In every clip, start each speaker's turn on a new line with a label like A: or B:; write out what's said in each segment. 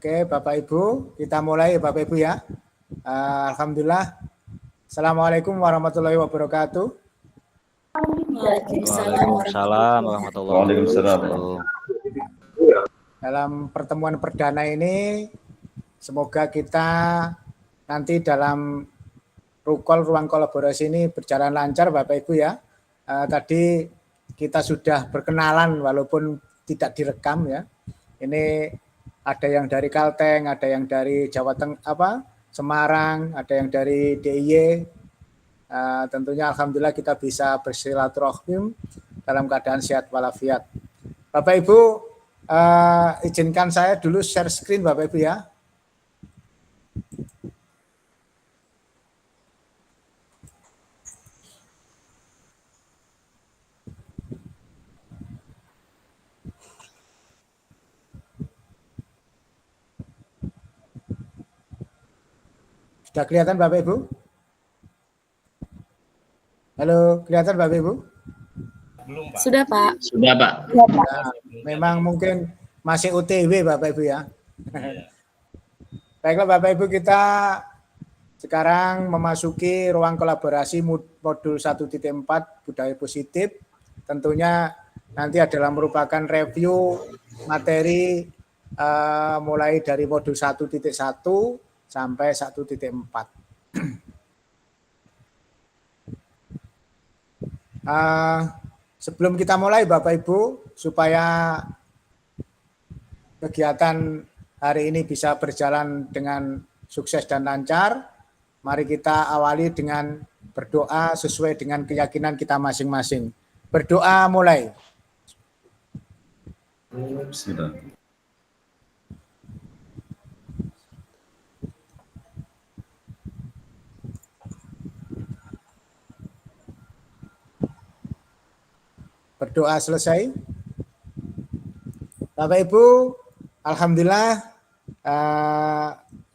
A: Oke, Bapak Ibu, kita mulai Bapak Ibu ya. Alhamdulillah. Assalamualaikum warahmatullahi wabarakatuh.
B: Waalaikumsalam warahmatullahi wabarakatuh.
A: Dalam pertemuan perdana ini, semoga kita nanti dalam ruang kolaborasi ini berjalan lancar Bapak Ibu ya. Tadi kita sudah berkenalan walaupun tidak direkam ya. Ini ada yang dari Kalteng, ada yang dari Jawa Tengah, Semarang, ada yang dari DIY. Tentunya alhamdulillah kita bisa bersilaturahim dalam keadaan sehat walafiat. Bapak Ibu, izinkan saya dulu share screen Bapak Ibu ya. Sudah kelihatan Bapak Ibu? Halo, kelihatan Bapak Ibu?
C: Belum, Pak.
D: Sudah, Pak.
B: Sudah, Pak.
A: Nah, memang mungkin masih OTW Bapak Ibu ya. Baiklah Bapak Ibu, kita sekarang memasuki ruang kolaborasi modul 1.4 budaya positif. Tentunya nanti adalah merupakan review materi mulai dari modul 1.1 sampai 1.4. Sebelum kita mulai Bapak Ibu, supaya kegiatan hari ini bisa berjalan dengan sukses dan lancar, mari kita awali dengan berdoa sesuai dengan keyakinan kita masing-masing. Berdoa mulai.
E: Bismillah.
A: Berdoa selesai. Bapak Ibu, alhamdulillah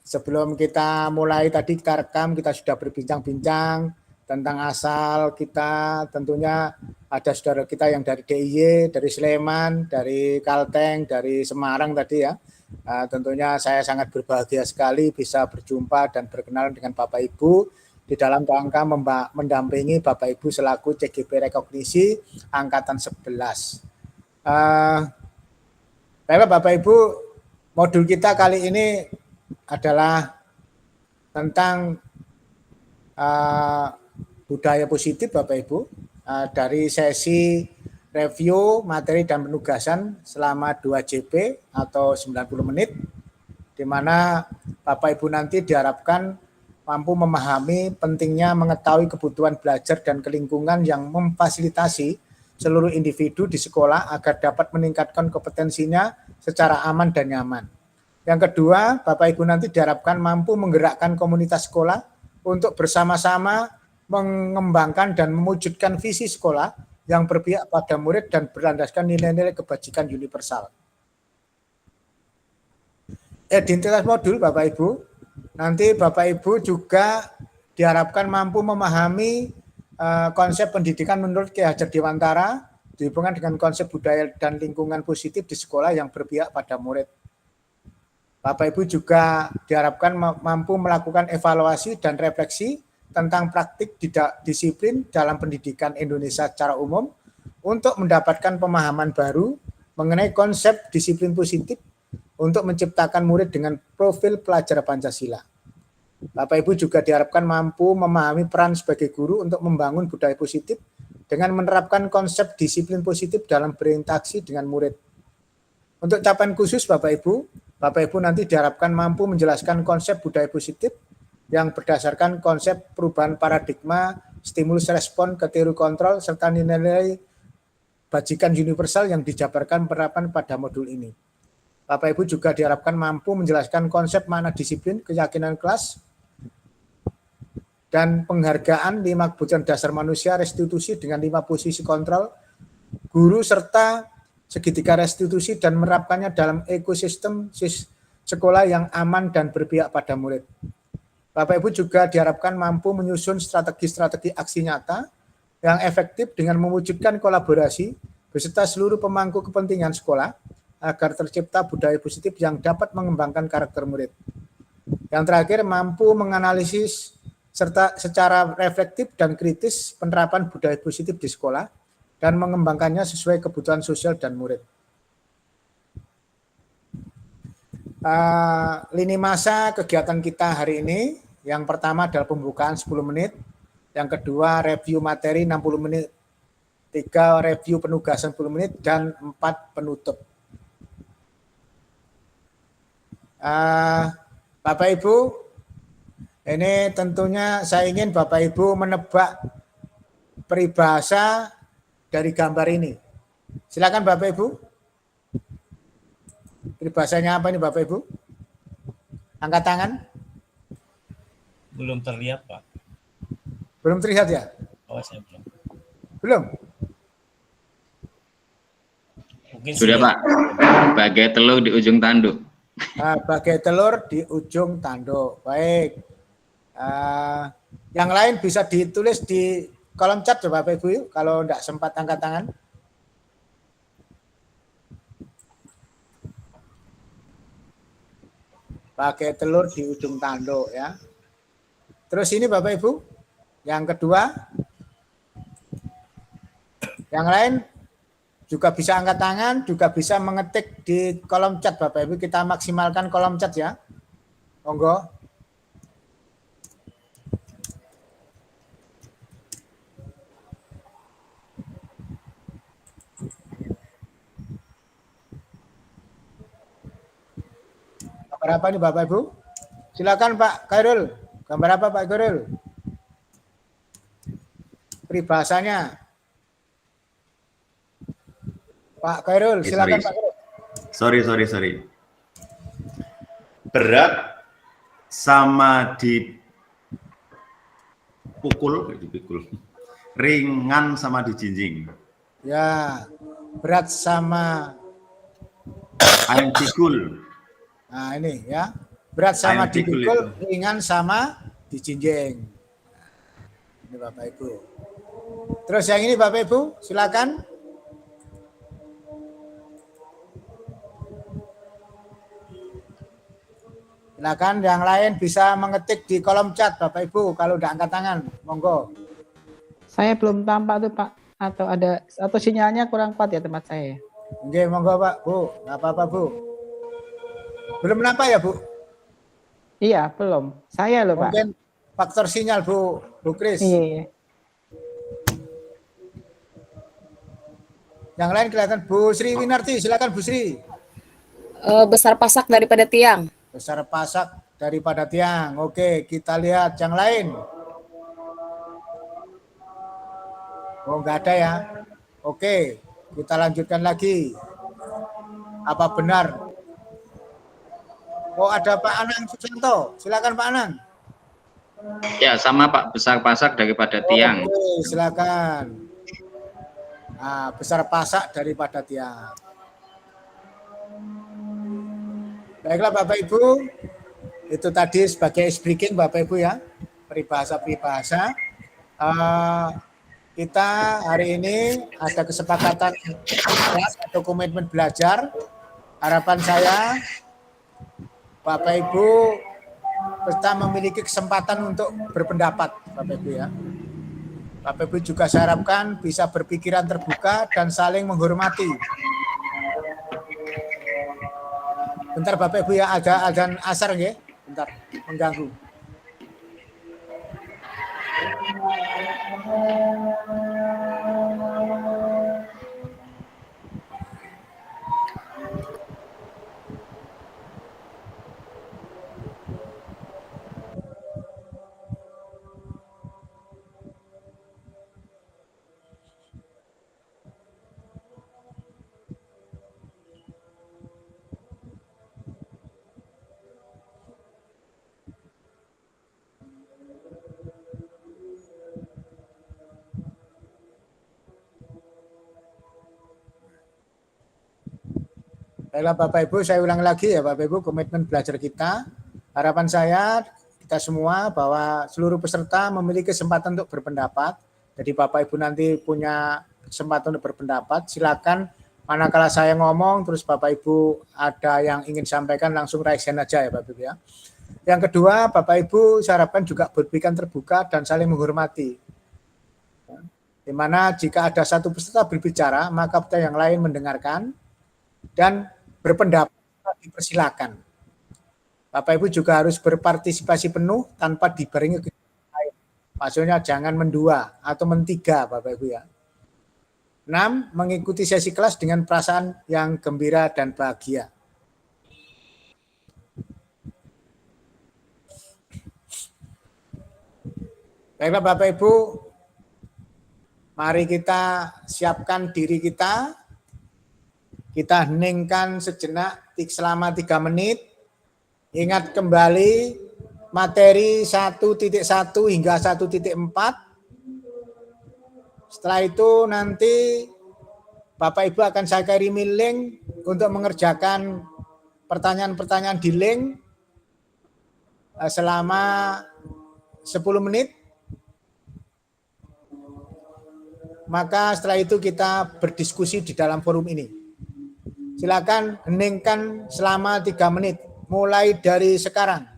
A: sebelum kita mulai tadi kita rekam, kita sudah berbincang-bincang tentang asal kita. Tentunya ada saudara kita yang dari DIY, dari Sleman, dari Kalteng, dari Semarang tadi ya. Tentunya saya sangat berbahagia sekali bisa berjumpa dan berkenalan dengan Bapak Ibu di dalam rangka mendampingi Bapak Ibu selaku CGP Rekognisi Angkatan 11. Baiklah Bapak Ibu, modul kita kali ini adalah tentang budaya positif Bapak Ibu, dari sesi review materi dan penugasan selama 2 JP atau 90 menit, di mana Bapak Ibu nanti diharapkan mampu memahami pentingnya mengetahui kebutuhan belajar dan kelingkungan yang memfasilitasi seluruh individu di sekolah agar dapat meningkatkan kompetensinya secara aman dan nyaman. Yang kedua, Bapak Ibu nanti diharapkan mampu menggerakkan komunitas sekolah untuk bersama-sama mengembangkan dan mewujudkan visi sekolah yang berpihak pada murid dan berlandaskan nilai-nilai kebajikan universal. Identitas modul Bapak Ibu, nanti Bapak Ibu juga diharapkan mampu memahami konsep pendidikan menurut Ki Hajar Dewantara dihubungkan dengan konsep budaya dan lingkungan positif di sekolah yang berpihak pada murid. Bapak Ibu juga diharapkan mampu melakukan evaluasi dan refleksi tentang praktik disiplin dalam pendidikan Indonesia secara umum untuk mendapatkan pemahaman baru mengenai konsep disiplin positif untuk menciptakan murid dengan profil pelajar Pancasila. Bapak Ibu juga diharapkan mampu memahami peran sebagai guru untuk membangun budaya positif dengan menerapkan konsep disiplin positif dalam berinteraksi dengan murid. Untuk capaian khusus Bapak Ibu nanti diharapkan mampu menjelaskan konsep budaya positif yang berdasarkan konsep perubahan paradigma, stimulus respon ke teori kontrol, serta nilai-nilai bajikan universal yang dijabarkan penerapan pada modul ini. Bapak Ibu juga diharapkan mampu menjelaskan konsep makna disiplin, keyakinan kelas, dan penghargaan 5 kebutuhan dasar manusia, restitusi dengan 5 posisi kontrol, guru serta segitiga restitusi dan menerapkannya dalam ekosistem sekolah yang aman dan berpihak pada murid. Bapak Ibu juga diharapkan mampu menyusun strategi-strategi aksi nyata yang efektif dengan mewujudkan kolaborasi beserta seluruh pemangku kepentingan sekolah agar tercipta budaya positif yang dapat mengembangkan karakter murid. Yang terakhir, mampu menganalisis serta secara reflektif dan kritis penerapan budaya positif di sekolah dan mengembangkannya sesuai kebutuhan sosial dan murid. Lini masa kegiatan kita hari ini, yang pertama adalah pembukaan 10 menit, yang kedua review materi 60 menit, 3 review penugasan 10 menit, dan 4 penutup. Bapak Ibu, ini tentunya saya ingin Bapak Ibu menebak peribahasa dari gambar ini. Silakan Bapak Ibu. Peribahasanya apa ini Bapak Ibu? Angkat tangan.
C: Belum terlihat, Pak.
A: Belum terlihat ya?
C: Oh, saya belum.
A: Belum?
C: Mungkin
D: Sudah, Pak. Bagai telur di ujung tanduk.
A: Bagai telur di ujung tanduk. Baik. Yang lain bisa ditulis di kolom chat ya Bapak Ibu, yuk, kalau tidak sempat angkat tangan. Pakai telur di ujung tanduk ya. Terus ini Bapak Ibu, yang kedua, yang lain juga bisa angkat tangan, juga bisa mengetik di kolom chat Bapak Ibu. Kita maksimalkan kolom chat ya. Monggo. Gambar apa nih Bapak Ibu? Silakan Pak Khairul. Gambar apa Pak Khairul? Peribahasanya. Pak Khairul, silakan Pak Khairul.
E: Sorry. Berat sama dipukul. Ringan sama dijinjing.
A: Ya, berat sama
E: Ayam cikul.
A: nah ini ya. Berat sama
E: Ayam cikul
A: dipikul,
E: itu.
A: ringan sama dijinjing. Ini Bapak Ibu. Terus yang ini Bapak Ibu, silakan. Silakan yang lain bisa mengetik di kolom chat Bapak Ibu kalau udah angkat tangan. Monggo.
F: Saya belum tampak tuh Pak, atau sinyalnya kurang kuat ya tempat saya.
A: Oke, monggo Pak, Bu. Enggak apa-apa, Bu. Belum nampak ya, Bu?
F: Iya, belum. Saya loh Pak.
A: Mungkin faktor sinyal, Bu Kris.
F: Iya.
A: Yang lain kelihatan Bu Sri Winarti, silakan Bu Sri.
G: Besar pasak daripada tiang.
A: Besar pasak daripada tiang. Oke, kita lihat yang lain. Oh, enggak ada ya. Oke, kita lanjutkan lagi. Apa benar? Oh, ada Pak Anang Susanto. Silakan Pak Anang.
D: Ya, sama Pak, besar pasak daripada tiang.
A: Oke, silakan. Nah, besar pasak daripada tiang. Baiklah Bapak Ibu, itu tadi sebagai speaking Bapak Ibu ya, peribahasa-peribahasa. Kita hari ini ada kesepakatan atau komitmen belajar. Harapan saya Bapak Ibu kita memiliki kesempatan untuk berpendapat Bapak Ibu ya. Bapak Ibu juga saya harapkan bisa berpikiran terbuka dan saling menghormati. Bentar Bapak Ibu ya, ada azan asar ya, bentar mengganggu. Baiklah Bapak Ibu, saya ulang lagi ya Bapak Ibu, komitmen belajar kita. Harapan saya kita semua bahwa seluruh peserta memiliki kesempatan untuk berpendapat. Jadi Bapak Ibu nanti punya kesempatan untuk berpendapat, silakan manakala saya ngomong terus Bapak Ibu ada yang ingin sampaikan langsung raise hand aja ya Bapak Ibu ya. Yang kedua, Bapak Ibu saya harapkan juga berpikiran terbuka dan saling menghormati. Di mana jika ada satu peserta berbicara, maka peserta yang lain mendengarkan dan berpendapat dipersilakan. Bapak Ibu juga harus berpartisipasi penuh tanpa dibarengi lain. Maksudnya jangan mendua atau mentiga Bapak Ibu ya. 6. Mengikuti sesi kelas dengan perasaan yang gembira dan bahagia. Baiklah Bapak Ibu, mari kita siapkan diri kita heningkan sejenak selama 3 menit, ingat kembali materi 1.1 hingga 1.4. Setelah itu nanti Bapak Ibu akan saya kirimi link untuk mengerjakan pertanyaan-pertanyaan di link selama 10 menit. Maka setelah itu kita berdiskusi di dalam forum ini. Silakan heningkan selama 3 menit, mulai dari sekarang.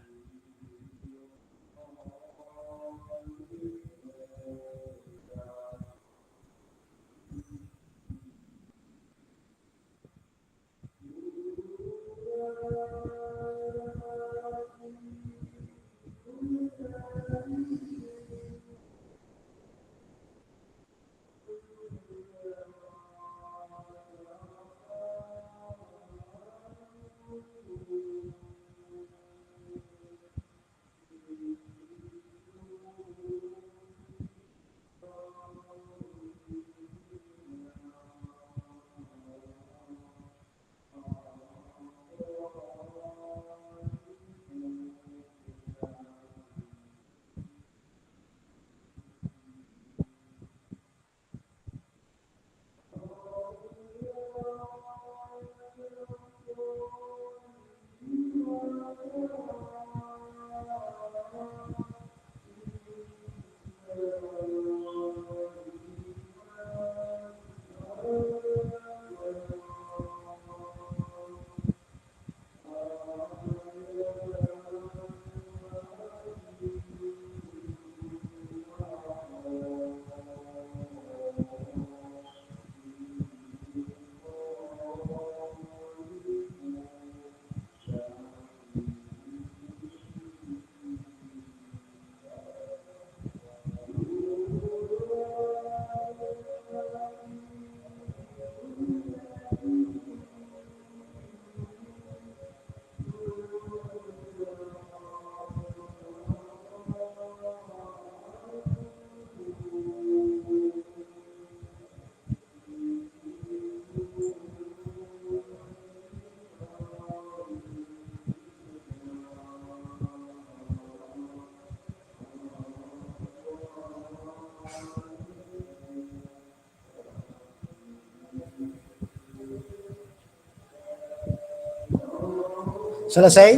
A: Selesai?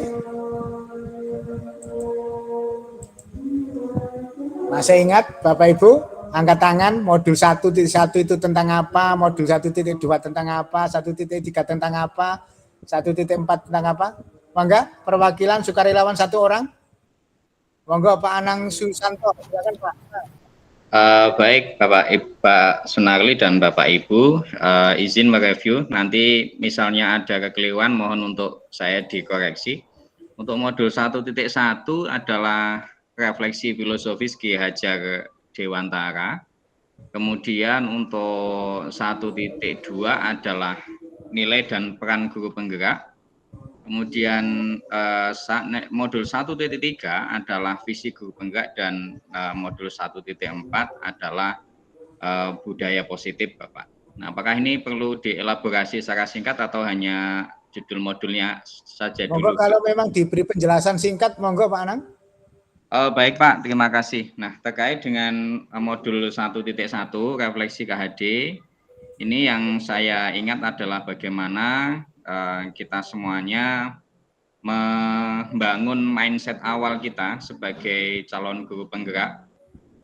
A: Masih ingat Bapak Ibu? Angkat tangan, modul 1.1 itu tentang apa, modul 1.2 tentang apa, 1.3 tentang apa, 1.4 tentang apa? Monggo, perwakilan sukarelawan 1 orang. Monggo Pak Anang Susanto, silakan Pak.
D: Baik Pak Sunarli dan Bapak Ibu, izin mereview, nanti misalnya ada kekeliruan mohon untuk saya dikoreksi. Untuk modul 1.1 adalah refleksi filosofis Ki Hajar Dewantara. Kemudian untuk 1.2 adalah nilai dan peran guru penggerak. Kemudian modul 1.3 adalah visi guru penggerak dan modul 1.4 adalah budaya positif, Bapak. Nah, apakah ini perlu dielaborasi secara singkat atau hanya judul modulnya saja dulu?
A: Monggo kalau memang diberi penjelasan singkat, monggo Pak Anang.
D: Baik Pak, terima kasih. Nah, terkait dengan modul 1.1 refleksi KHD, ini yang saya ingat adalah bagaimana kita semuanya membangun mindset awal kita sebagai calon guru penggerak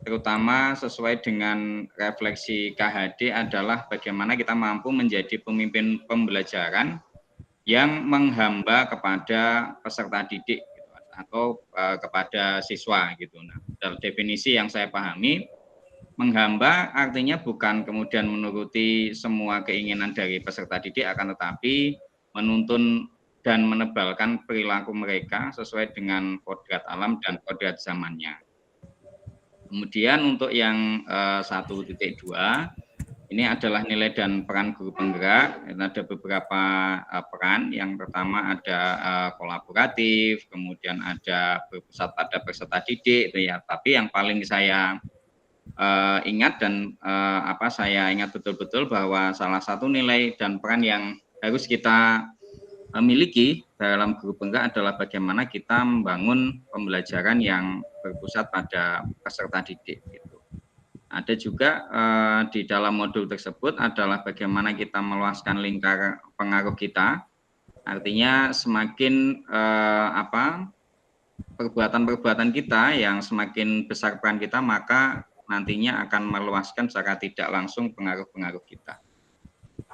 D: terutama sesuai dengan refleksi KHD adalah bagaimana kita mampu menjadi pemimpin pembelajaran yang menghamba kepada peserta didik gitu, atau kepada siswa gitu. Nah, dalam definisi yang saya pahami, menghamba artinya bukan kemudian menuruti semua keinginan dari peserta didik, akan tetapi menuntun dan menebalkan perilaku mereka sesuai dengan kodrat alam dan kodrat zamannya. Kemudian untuk yang 1.2, ini adalah nilai dan peran guru penggerak. Ada beberapa peran. Yang pertama ada kolaboratif, kemudian ada berpusat pada peserta didik, itu ya. Tapi yang paling saya ingat dan saya ingat betul-betul bahwa salah satu nilai dan peran yang harus kita miliki dalam guru penggerak adalah bagaimana kita membangun pembelajaran yang berpusat pada peserta didik. Gitu. Ada juga di dalam modul tersebut adalah bagaimana kita meluaskan lingkar pengaruh kita. Artinya semakin perbuatan-perbuatan kita yang semakin besar peran kita, maka nantinya akan meluaskan secara tidak langsung pengaruh-pengaruh kita.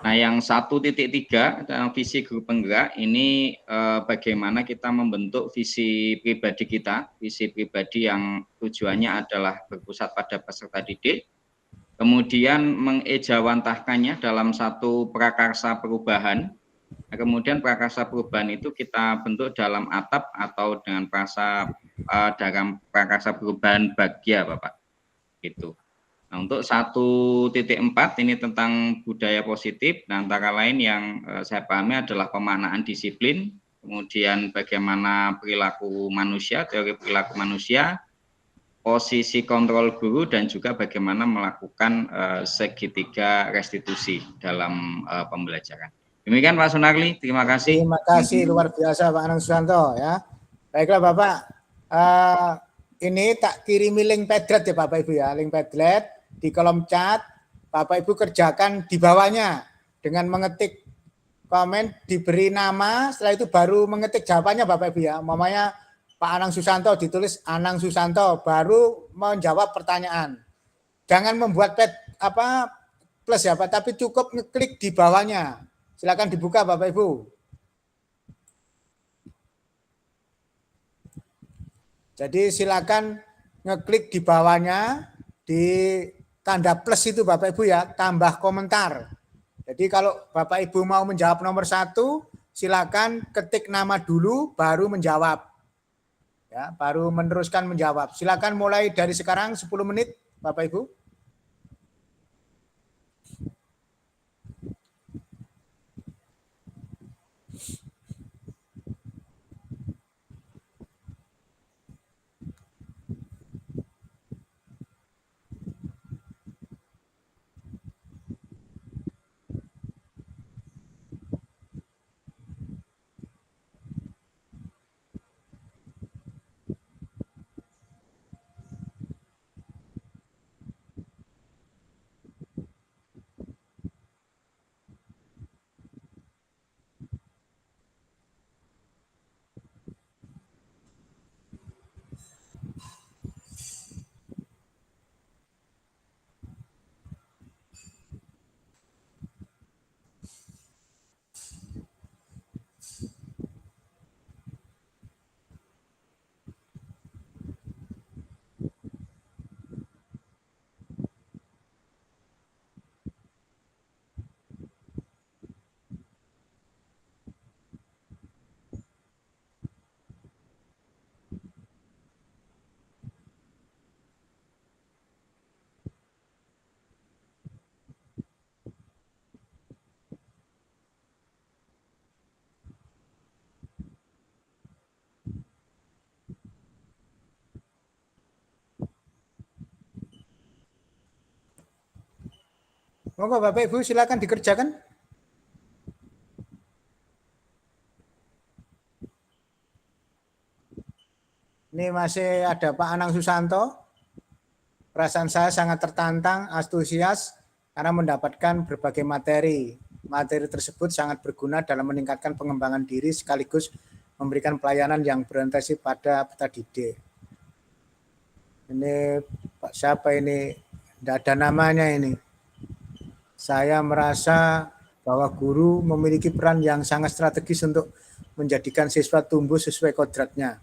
D: Nah, yang 1.3 dalam visi guru penggerak ini bagaimana kita membentuk visi pribadi kita, visi pribadi yang tujuannya adalah berpusat pada peserta didik, kemudian mengejawantahkannya dalam satu prakarsa perubahan. Nah, kemudian prakarsa perubahan itu kita bentuk dalam atap atau dengan dalam prakarsa perubahan bagya, Bapak. Gitu. Nah, untuk 1.4 ini tentang budaya positif, nah, antara lain yang saya pahami adalah pemaknaan disiplin, kemudian bagaimana perilaku manusia, teori perilaku manusia, posisi kontrol guru, dan juga bagaimana melakukan segitiga restitusi dalam pembelajaran. Demikian Pak Sunarli, terima kasih.
A: Terima kasih, luar biasa Pak Anang Susanto ya. Baiklah Bapak, ini tak kirimi link Padlet ya Bapak Ibu ya, link Padlet. Di kolom chat, Bapak Ibu kerjakan di bawahnya dengan mengetik komen, diberi nama, setelah itu baru mengetik jawabannya Bapak Ibu ya. Umpamanya Pak Anang Susanto ditulis Anang Susanto, baru menjawab pertanyaan. Jangan membuat plus ya Pak, tapi cukup ngeklik di bawahnya. Silakan dibuka Bapak Ibu. Jadi silakan ngeklik di bawahnya, di tanda plus itu Bapak Ibu ya, tambah komentar. Jadi kalau Bapak Ibu mau menjawab nomor 1, silakan ketik nama dulu baru menjawab. Ya, baru meneruskan menjawab. Silakan mulai dari sekarang 10 menit Bapak Ibu. Monggo Bapak Ibu silakan dikerjakan. Ini masih ada Pak Anang Susanto. Perasaan saya sangat tertantang, antusias karena mendapatkan berbagai materi. Materi tersebut sangat berguna dalam meningkatkan pengembangan diri sekaligus memberikan pelayanan yang berorientasi pada peserta didik. Ini Pak siapa ini? Tidak ada namanya ini. Saya merasa bahwa guru memiliki peran yang sangat strategis untuk menjadikan siswa tumbuh sesuai kodratnya.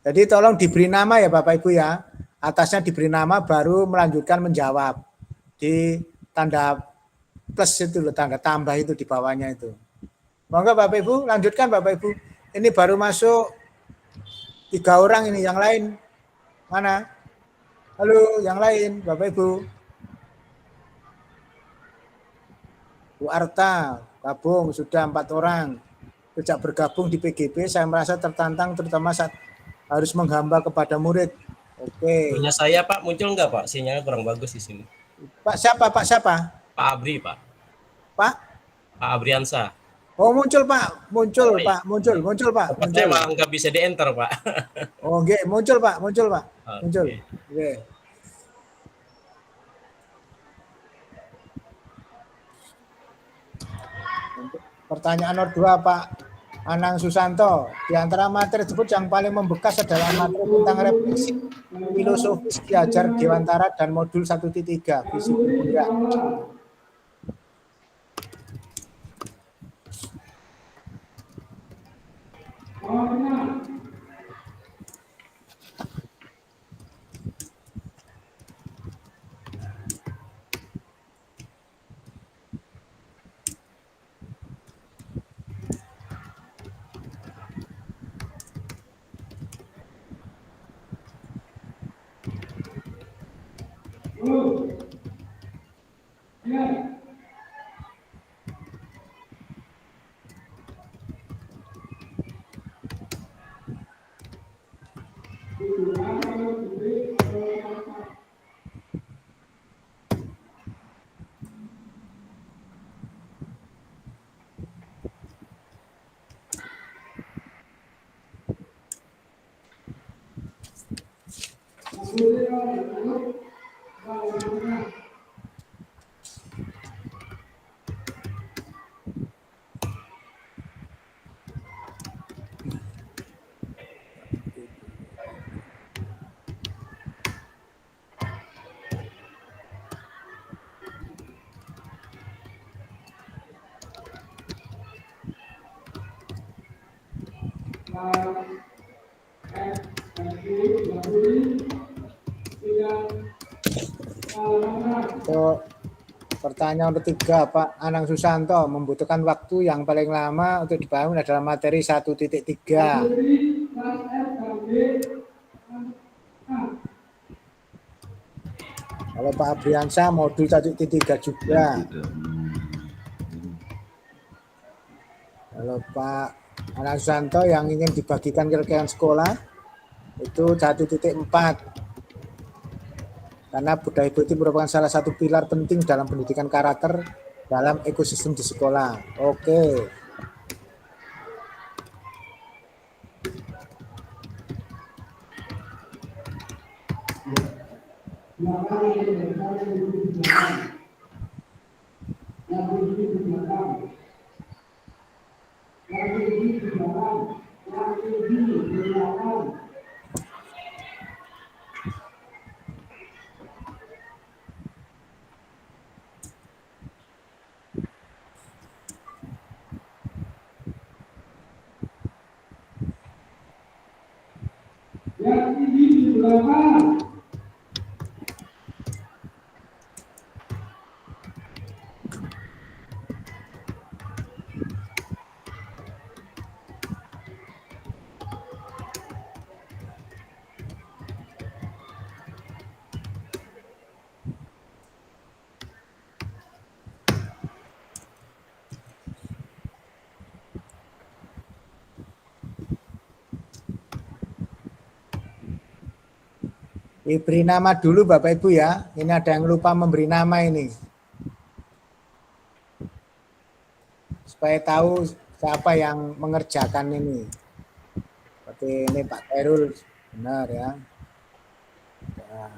A: Jadi tolong diberi nama ya Bapak Ibu ya. Atasnya diberi nama baru melanjutkan menjawab. Di tanda plus itu loh, tanda tambah itu di bawahnya itu. Monggo Bapak Ibu, lanjutkan Bapak Ibu. Ini baru masuk 3 orang ini, yang lain mana? Halo, yang lain Bapak Ibu. Bu Arta, gabung sudah 4 orang. Sejak bergabung di PGB, saya merasa tertantang terutama saat harus menghamba kepada murid. Oke.
C: Punya saya Pak, muncul nggak Pak? Sinyalnya kurang bagus di sini.
A: Pak siapa? Pak siapa?
C: Pak Abri Pak.
A: Pak?
C: Pak Abriansa.
A: Oh muncul Pak, muncul
C: Oh, iya.
A: Pak, muncul Pak.
C: Tempatnya
A: Muncul.
C: emang nggak bisa di-enter Pak.
A: Oh oke, muncul Pak, muncul Pak. Muncul.
C: Oke.
A: Oke. Pertanyaan nomor 2 Pak Anang Susanto. Di antara materi tersebut yang paling membekas adalah materi tentang refleksi filosofis diajar Dewantara dan modul 1.3 fisik bergerak. Untuk pertanyaan ketiga Pak Anang Susanto, membutuhkan waktu yang paling lama untuk dibangun adalah materi 1.3. Kalau Pak Abriansa modul 1.3 juga. Kalau Pak Anang Susanto yang ingin dibagikan ke rekan sekolah itu 1.4. Karena budaya politik merupakan salah satu pilar penting dalam pendidikan karakter dalam ekosistem di sekolah. Oke. Diberi nama dulu Bapak Ibu ya. Ini ada yang lupa memberi nama ini. Supaya tahu siapa yang mengerjakan ini. Seperti ini Pak Khairul, benar ya. Ya,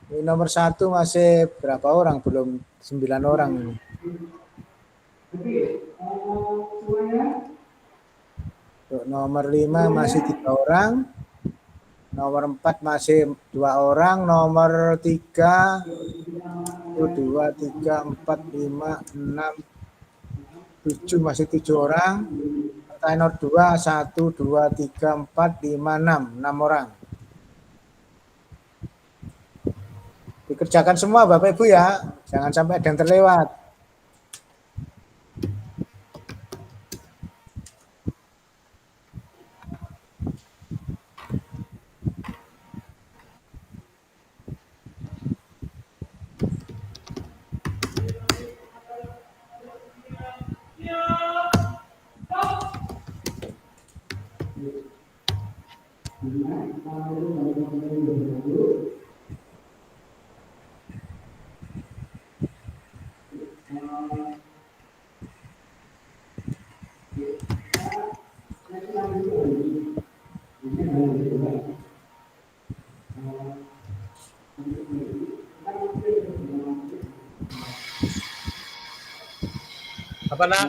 A: Ini nomor 1 masih berapa orang belum 9 orang ini. Untuk nomor 5 masih 3 orang. Nomor 4 masih 2 orang. Nomor 3 1, 2, 3, 4, 5, 6, 7 masih 7 orang. Nomor 2 1, 2, 3, 4, 5, 6 orang. Dikerjakan semua Bapak Ibu ya. Jangan sampai ada yang terlewat.
C: Apa nak?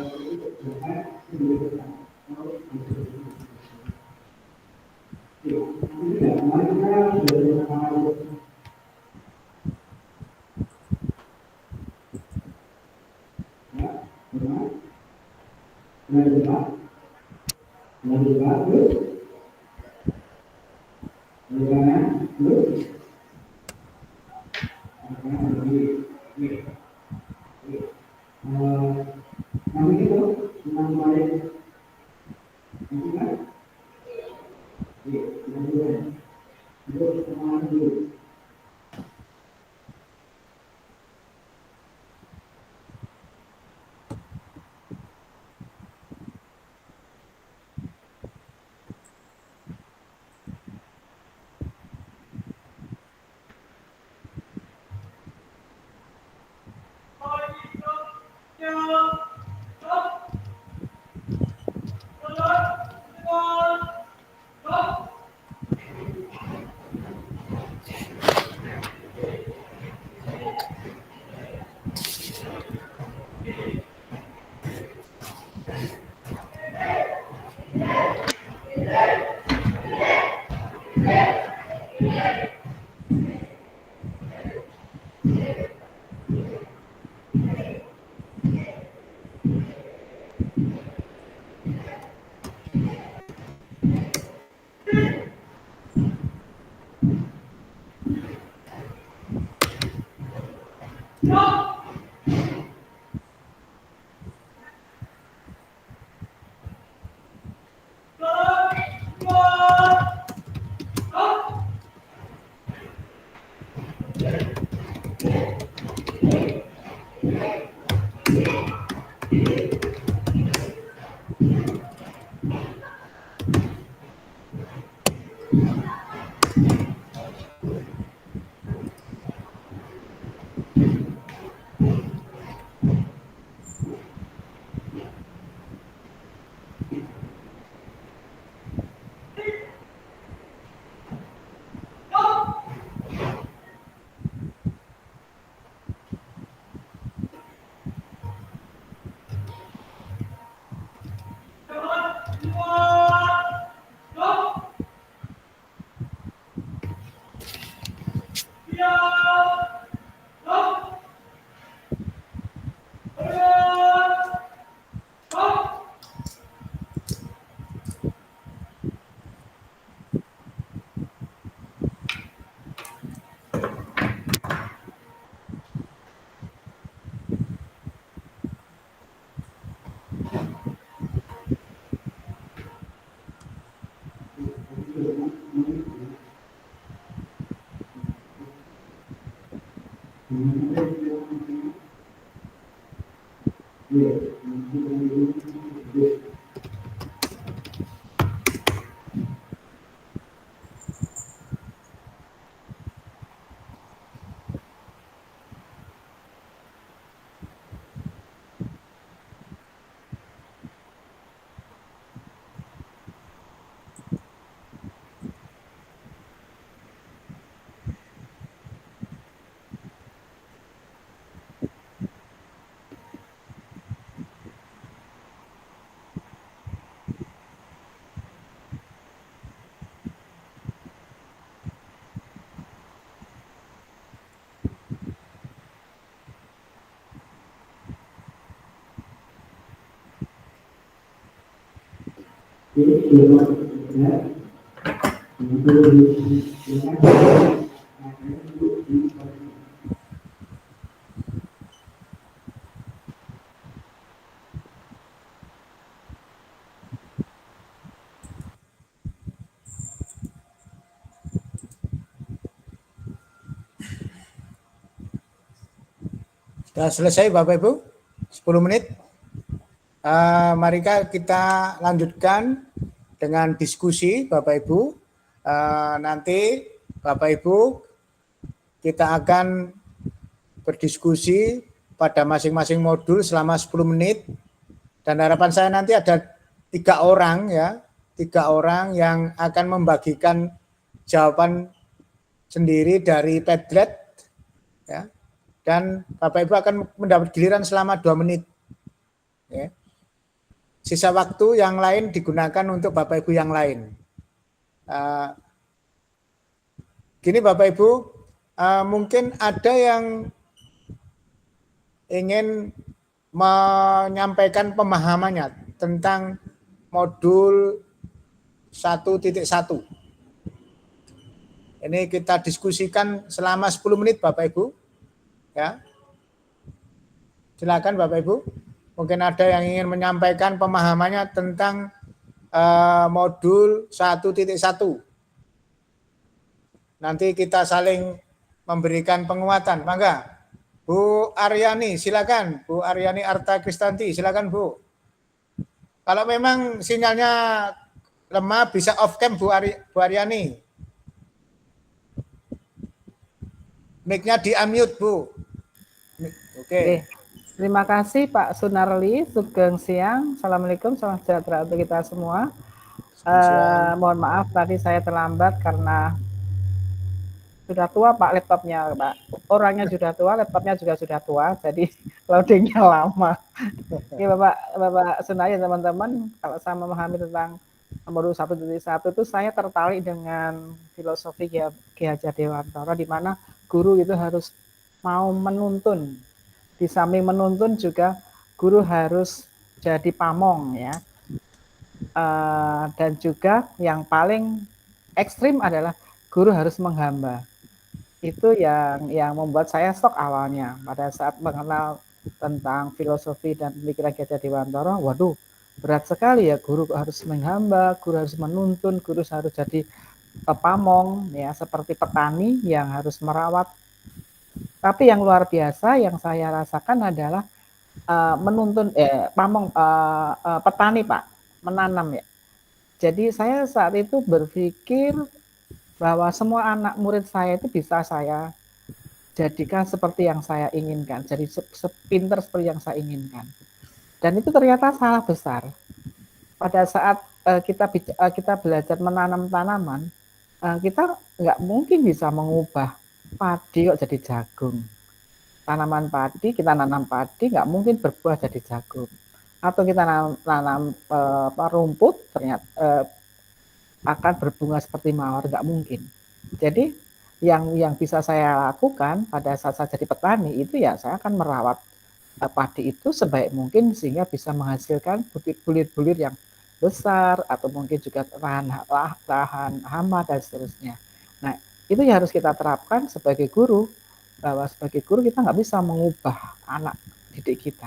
A: Sudah selesai Bapak Ibu? 10 menit. Mari kita lanjutkan dengan diskusi Bapak Ibu. Nanti Bapak Ibu kita akan berdiskusi pada masing-masing modul selama 10 menit. Dan harapan saya nanti ada 3 orang ya, 3 orang yang akan membagikan jawaban sendiri dari Padlet ya. Dan Bapak Ibu akan mendapat giliran selama 2 menit. Ya. Sisa waktu yang lain digunakan untuk Bapak Ibu yang lain. Gini Bapak Ibu, mungkin ada yang ingin menyampaikan pemahamannya tentang modul 1.1. Ini kita diskusikan selama 10 menit Bapak Ibu. Ya. Silakan Bapak Ibu. Mungkin ada yang ingin menyampaikan pemahamannya tentang modul 1.1. Nanti kita saling memberikan penguatan. Mangga. Bu Aryani, silakan. Bu Aryani Arta Kristanti, silakan Bu. Kalau memang sinyalnya lemah bisa off cam Bu Aryani. Mic-nya di-unmute Bu. Oke.
F: Terima kasih Pak Sunarli, Sugeng Siang. Assalamualaikum, salam sejahtera untuk kita semua. Mohon maaf tadi saya terlambat karena sudah tua Pak laptopnya Pak. Orangnya sudah tua, laptopnya juga sudah tua, jadi loadingnya lama. Oke Bapak Sunarli teman-teman, kalau saya memahami tentang modul 1.1 itu saya tertarik dengan filosofi Ki Hajar Dewantara di mana guru itu harus mau menuntun. Di samping menuntun juga guru harus jadi pamong ya. Dan juga yang paling ekstrim adalah guru harus menghamba. Itu yang membuat saya shock awalnya pada saat mengenal tentang filosofi dan pemikiran Ki Hajar Dewantara. Waduh, berat sekali ya, guru harus menghamba, guru harus menuntun, guru harus jadi pamong ya, seperti petani yang harus merawat. Tapi yang luar biasa yang saya rasakan adalah menuntun pamong petani Pak, menanam ya. Jadi saya saat itu berpikir bahwa semua anak murid saya itu bisa saya jadikan seperti yang saya inginkan, jadi sepinter seperti yang saya inginkan. Dan itu ternyata salah besar. Pada saat kita belajar menanam tanaman, kita nggak mungkin bisa mengubah padi kok jadi jagung. Tanaman padi, kita nanam padi nggak mungkin berbuah jadi jagung. Atau kita nanam rumput ternyata akan berbunga seperti mawar, nggak mungkin. Jadi yang bisa saya lakukan pada saat saya jadi petani itu ya saya akan merawat padi itu sebaik mungkin sehingga bisa menghasilkan bulir-bulir yang besar atau mungkin juga tahan hama dan seterusnya. Nah itu yang harus kita terapkan sebagai guru, bahwa sebagai guru kita nggak bisa mengubah anak didik kita.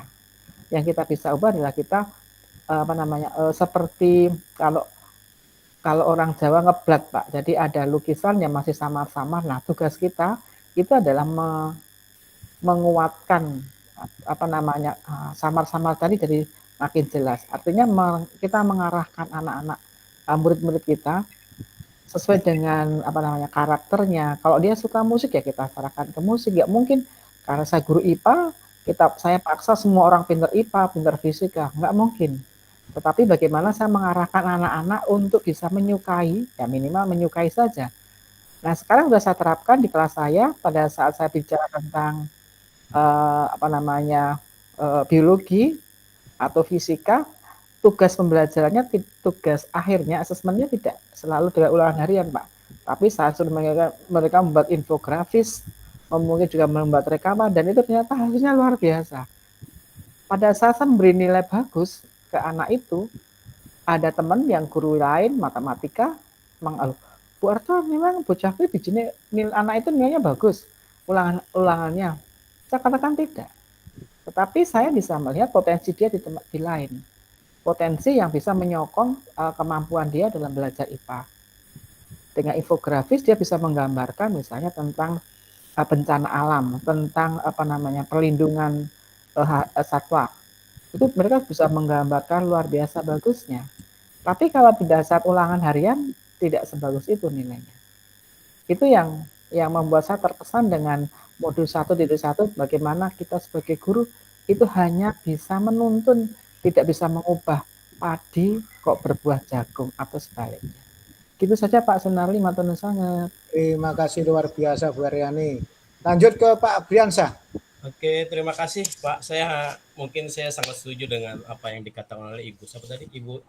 F: Yang kita bisa ubah adalah kita seperti kalau orang Jawa ngeblat Pak, jadi ada lukisan yang masih samar-samar. Nah tugas kita itu adalah menguatkan samar-samar tadi jadi makin jelas. Artinya kita mengarahkan anak-anak murid-murid kita sesuai dengan karakternya. Kalau dia suka musik ya kita arahkan ke musik. Ya mungkin karena saya guru IPA, saya paksa semua orang pintar IPA, pintar fisika, nggak mungkin. Tetapi bagaimana saya mengarahkan anak-anak untuk bisa menyukai, ya minimal menyukai saja. Nah sekarang sudah saya terapkan di kelas saya pada saat saya bicara tentang biologi atau fisika, tugas pembelajarannya, tugas akhirnya, asesmennya tidak selalu dengan ulangan harian Pak. Tapi saya sudah mereka membuat infografis, mungkin juga membuat rekaman, dan itu ternyata hasilnya luar biasa. Pada saat saya memberi nilai bagus ke anak itu, ada teman yang guru lain matematika mengeluh, Bu Arto memang bocahku di sini anak itu nilainya bagus, ulangannya. Saya katakan tidak. Tetapi saya bisa melihat potensi dia di lain. Potensi yang bisa menyokong kemampuan dia dalam belajar IPA. Dengan infografis dia bisa menggambarkan misalnya tentang bencana alam, tentang perlindungan satwa. Itu mereka bisa menggambarkan luar biasa bagusnya. Tapi kalau pada saat ulangan harian tidak sebagus itu nilainya. Itu yang membuat saya terkesan dengan modul 1.1, bagaimana kita sebagai guru itu hanya bisa menuntun, tidak bisa mengubah padi kok berbuah jagung atau sebaliknya. Gitu saja Pak Sunarli, matur nuwun sangat.
A: Terima kasih luar biasa Bu Aryani. Lanjut ke Pak Abriansyah.
C: Oke, terima kasih Pak. Saya sangat setuju dengan apa yang dikatakan oleh Ibu. Siapa tadi? Ibu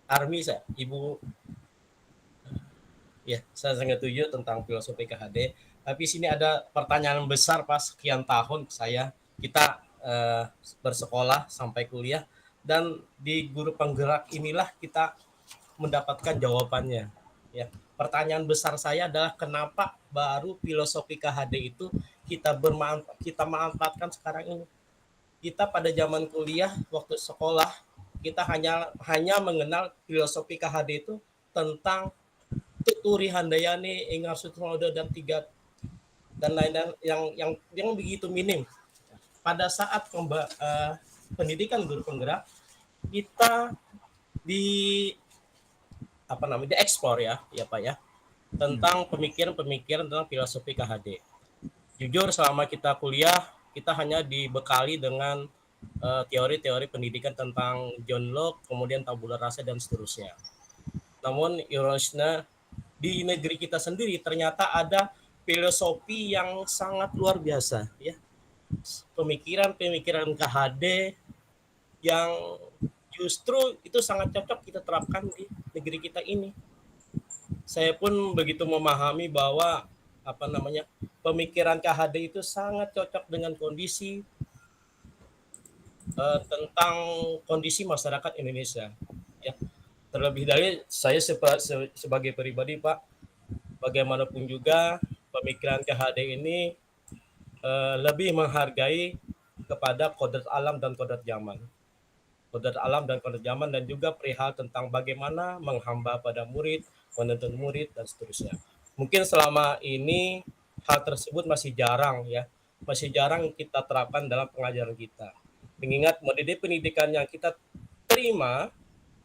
C: Armi, saya sangat setuju tentang filosofi KHD. Tapi sini ada pertanyaan besar Pak, sekian tahun kita bersekolah sampai kuliah, dan di guru penggerak inilah kita mendapatkan jawabannya. Ya, pertanyaan besar saya adalah kenapa baru filosofi KHD itu kita manfaatkan sekarang ini. Kita pada zaman kuliah waktu sekolah kita hanya mengenal filosofi KHD itu tentang Tuturi Handayani, Ingar Sutnodo dan lain-lain yang begitu minim. Pada saat pendidikan guru penggerak kita dieksplor ya Pak ya, tentang pemikiran tentang filosofi KHD. Jujur selama kita kuliah kita hanya dibekali dengan teori-teori pendidikan tentang John Locke, kemudian tabula rasa dan seterusnya. Namun ironisnya di negeri kita sendiri ternyata ada filosofi yang sangat luar biasa ya. Pemikiran KHD yang justru itu sangat cocok kita terapkan di negeri kita ini. Saya pun begitu memahami bahwa pemikiran KHD itu sangat cocok dengan kondisi tentang kondisi masyarakat Indonesia ya. Terlebih dari saya sebagai pribadi Pak, bagaimanapun juga pemikiran KHD ini lebih menghargai kepada kodrat alam dan kodrat zaman. Kodrat alam dan kodrat zaman, dan juga perihal tentang bagaimana menghamba pada murid, menuntun murid dan seterusnya. Mungkin selama ini hal tersebut masih jarang kita terapkan dalam pengajaran kita. Mengingat metode pendidikan yang kita terima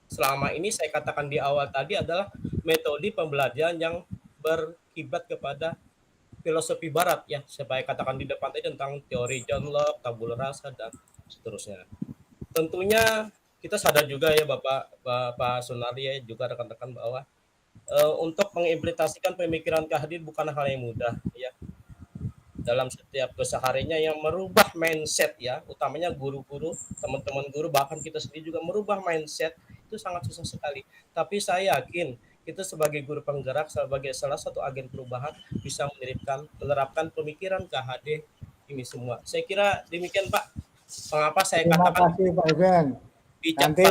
C: selama ini, saya katakan di awal tadi, adalah metode pembelajaran yang berkiblat kepada filosofi barat ya. Saya katakan di depan tadi tentang teori John Locke, tabula rasa dan seterusnya. Tentunya kita sadar juga ya Bapak Sunarli ya, juga rekan-rekan, bahwa untuk mengimplementasikan pemikiran KHD bukan hal yang mudah ya. Dalam setiap kesehariannya yang merubah mindset ya, utamanya guru-guru, teman-teman guru, bahkan kita sendiri juga merubah mindset itu sangat susah sekali. Tapi saya yakin kita sebagai guru penggerak, sebagai salah satu agen perubahan, bisa menerapkan pemikiran KHD ini semua. Saya kira demikian Pak. Mengapa saya katakan
A: Pak Ivan. Nanti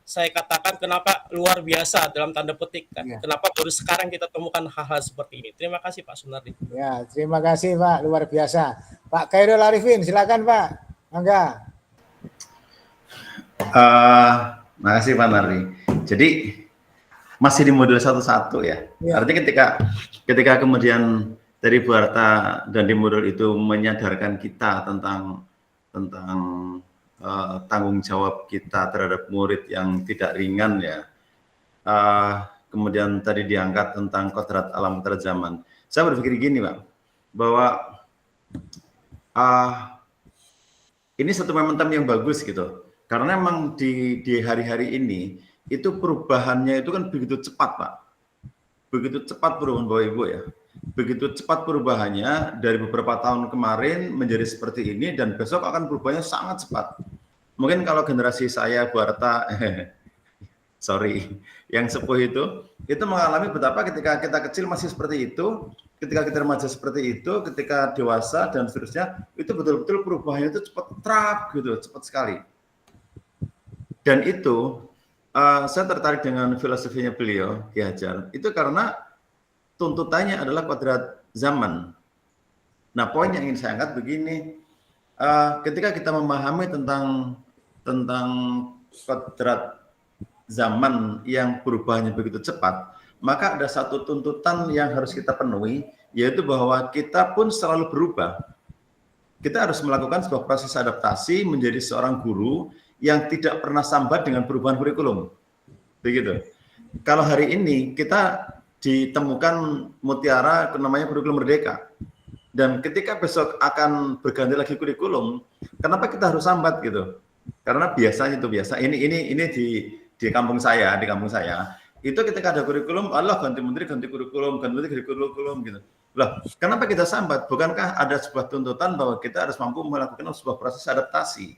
C: saya katakan kenapa luar biasa dalam tanda petik kan. Ya. Kenapa baru sekarang kita temukan hal-hal seperti ini. Terima kasih Pak Sunardi.
A: Ya, terima kasih Pak, luar biasa. Pak Khairul Arifin, silakan Pak. Mangga.
E: Makasih Pak Nardi. Jadi masih di modul 1.1 ya. Artinya ketika kemudian dari Bu Arta dan di modul itu menyadarkan kita tentang tanggung jawab kita terhadap murid yang tidak ringan ya. Kemudian tadi diangkat tentang kodrat alam, kodrat zaman. Saya berpikir gini Pak, bahwa ini satu momentum yang bagus gitu. Karena memang di hari-hari ini itu perubahannya itu kan begitu cepat Pak. Begitu cepat perubahan Bapak Ibu ya. Begitu cepat perubahannya, dari beberapa tahun kemarin menjadi seperti ini, dan besok akan berubahnya sangat cepat. Mungkin kalau generasi saya, Bu Arta, yang sepuh itu mengalami betapa ketika kita kecil masih seperti itu, ketika kita remaja seperti itu, ketika dewasa dan seterusnya, itu betul-betul perubahannya itu cepat gitu, cepat sekali. Dan itu saya tertarik dengan filosofinya beliau, Ki Hajar, itu karena tuntutannya adalah kodrat zaman. Nah, poin yang ingin saya angkat begini, ketika kita memahami tentang kodrat zaman yang perubahannya begitu cepat, maka ada satu tuntutan yang harus kita penuhi, yaitu bahwa kita pun selalu berubah. Kita harus melakukan sebuah proses adaptasi menjadi seorang guru yang tidak pernah sambat dengan perubahan kurikulum. Begitu. Kalau hari ini kita ditemukan mutiara namanya kurikulum merdeka. Dan ketika besok akan berganti lagi kurikulum, kenapa kita harus sambat gitu? Karena biasanya itu biasa. Ini di kampung saya, itu ketika ada kurikulum, Allah ganti menteri ganti kurikulum gitu. Loh, kenapa kita sambat? Bukankah ada sebuah tuntutan bahwa kita harus mampu melakukan sebuah proses adaptasi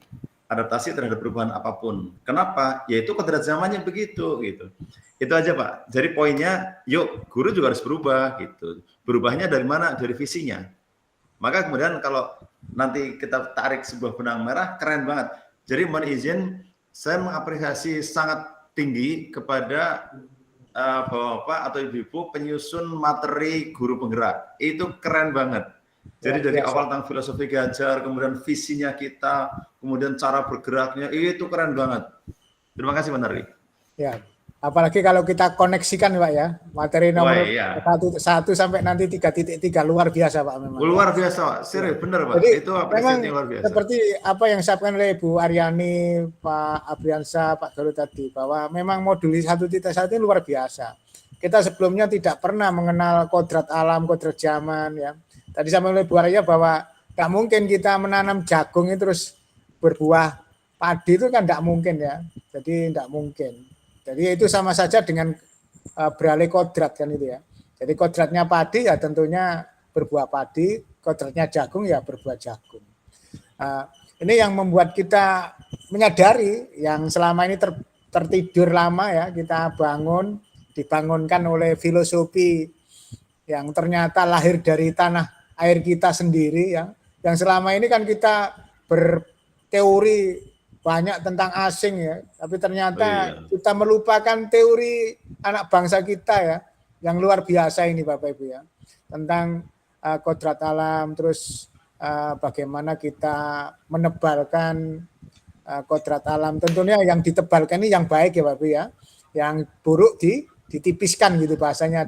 E: terhadap perubahan apapun. Kenapa? Yaitu kodrat zamannya begitu gitu. Itu aja Pak. Jadi poinnya, yuk guru juga harus berubah gitu. Berubahnya dari mana? Dari visinya. Maka kemudian kalau nanti kita tarik sebuah benang merah, keren banget. Jadi mohon izin, saya mengapresiasi sangat tinggi kepada Bapak atau Ibu-Ibu penyusun materi guru penggerak. Itu keren banget. Jadi dari awal tentang filosofi Ki Hajar, kemudian visinya kita, kemudian cara bergeraknya, itu keren banget. Terima kasih Pak Narli.
A: Ya, apalagi kalau kita koneksikan Pak ya, materi nomor 1 sampai nanti 3.3 luar biasa Pak memang.
E: Luar biasa Pak, serius benar Pak.
A: Jadi,
E: itu apresiasi luar biasa.
A: Seperti apa yang disampaikan oleh Bu Aryani, Pak Abriansa, Pak Galuh tadi, bahwa memang modul 1.1 ini luar biasa. Kita sebelumnya tidak pernah mengenal kodrat alam, kodrat zaman ya. Tadi sama oleh Bu Arya bahwa nggak mungkin kita menanam jagung itu terus berbuah padi, itu kan nggak mungkin ya. Jadi nggak mungkin. Jadi itu sama saja dengan beralih kodrat kan itu ya. Jadi kodratnya padi ya tentunya berbuah padi, kodratnya jagung ya berbuah jagung. Ini yang membuat kita menyadari yang selama ini tertidur lama ya, kita dibangunkan oleh filosofi yang ternyata lahir dari tanah air kita sendiri ya. Yang selama ini kan kita berteori banyak tentang asing ya, tapi ternyata kita melupakan teori anak bangsa kita ya, yang luar biasa ini Bapak Ibu ya, tentang kodrat alam, terus bagaimana kita menebalkan kodrat alam. Tentunya yang ditebalkan ini yang baik ya Bapak Ibu ya, yang buruk ditipiskan gitu bahasanya,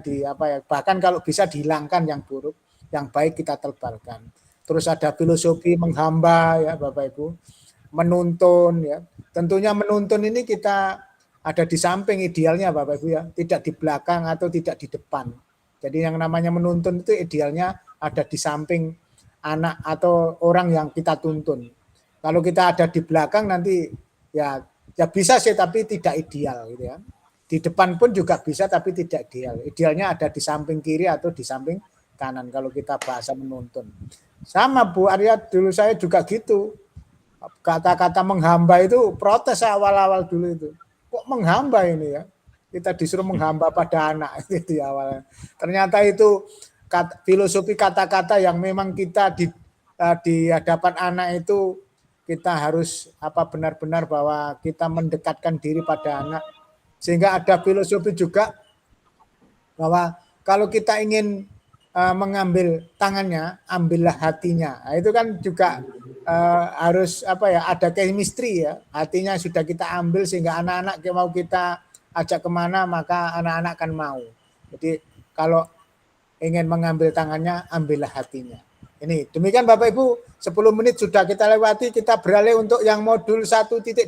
A: bahkan kalau bisa dihilangkan yang buruk, yang baik kita tebalkan. Terus ada filosofi menghamba ya Bapak Ibu, menuntun ya. Tentunya menuntun ini kita ada di samping idealnya Bapak Ibu ya, tidak di belakang atau tidak di depan. Jadi yang namanya menuntun itu idealnya ada di samping anak atau orang yang kita tuntun. Kalau kita ada di belakang nanti ya bisa sih tapi tidak ideal gitu ya. Di depan pun juga bisa tapi tidak ideal. Idealnya ada di samping kiri atau di samping kanan kalau kita bahasa menuntun. Sama Bu Arya, dulu saya juga gitu. Kata-kata menghamba itu protes awal-awal dulu itu. Kok menghamba ini ya? Kita disuruh menghamba pada anak itu awalnya. Ternyata itu filosofi kata-kata yang memang kita di hadapan anak itu kita harus benar-benar bahwa kita mendekatkan diri pada anak. Sehingga ada filosofi juga bahwa kalau kita ingin mengambil tangannya, ambillah hatinya. Nah, itu kan juga harus ada chemistry ya. Hatinya sudah kita ambil sehingga anak-anak mau kita ajak kemana maka anak-anak akan mau. Jadi kalau ingin mengambil tangannya, ambillah hatinya. Ini demikian Bapak Ibu, 10 menit sudah kita lewati, kita beralih untuk yang modul 1.2.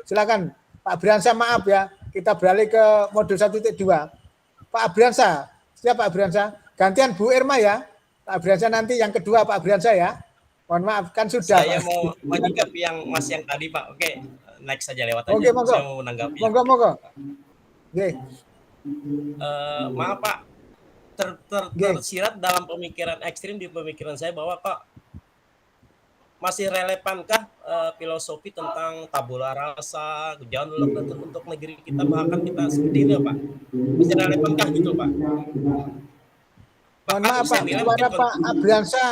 A: Silakan Pak Abriansa, maaf ya, kita beralih ke modul 1.2. Pak Abriansa, siapa Pak Abriansa? Gantian Bu Irma ya. Pak Abriansa nanti yang kedua Pak Abriansa ya. Mohon maaf kan sudah.
C: Saya mau menyikapi yang Mas yang tadi Pak. Oke, next saja lewat aja.
A: Oke, monggo.
C: Saya mau menanggapi.
A: Monggo. Oke.
C: Maaf Pak, tersirat dalam pemikiran ekstrim di pemikiran saya bahwa kok masih relevankah filosofi tentang tabula rasa, jauh untuk negeri kita, bahkan kita seperti itu Pak. Masih relevankah gitu Pak?
A: Mohon maaf Pak, suara Pak Abriansa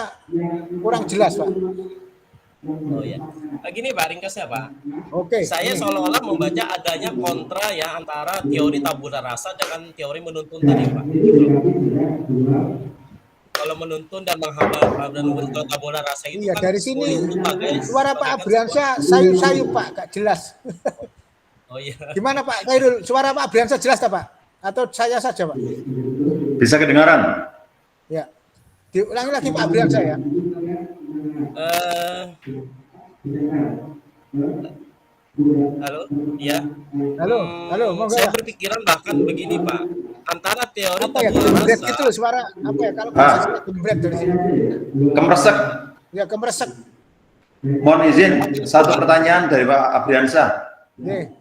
A: kurang jelas Pak.
C: Oh ya. Gini Pak, ringkasnya Pak.
A: Oke.
C: Saya seolah-olah membaca adanya kontra ya antara teori tabula rasa dengan teori menuntun tadi Pak. Kalau menuntun dan menghamba dan kalau tabula rasa itu
A: Iya,
C: kan
A: dari sini suara Pak
C: bagaikan
A: Abriansyah sayu-sayu Pak, gak jelas.
C: Oh iya.
A: Gimana Pak Khairul? Suara Pak Abriansyah jelas tak Pak? Atau saya saja Pak?
E: Bisa kedengaran?
A: Ya. Diulangi lagi Pak Abriansyah ya.
C: Halo, ya.
A: Halo, monggo
C: Saya
A: Pak.
C: berpikiran bahkan begini Pak, antara teori
A: Apa ya?
C: tabula
A: Gembret
C: rasa,
A: gitu loh suara apa ya? Kalau bahasa saya gembret dari sini.
E: Kemeresek.
A: Ya kemeresek.
E: Mohon izin, satu pertanyaan dari Pak Abriansyah.
A: Nih,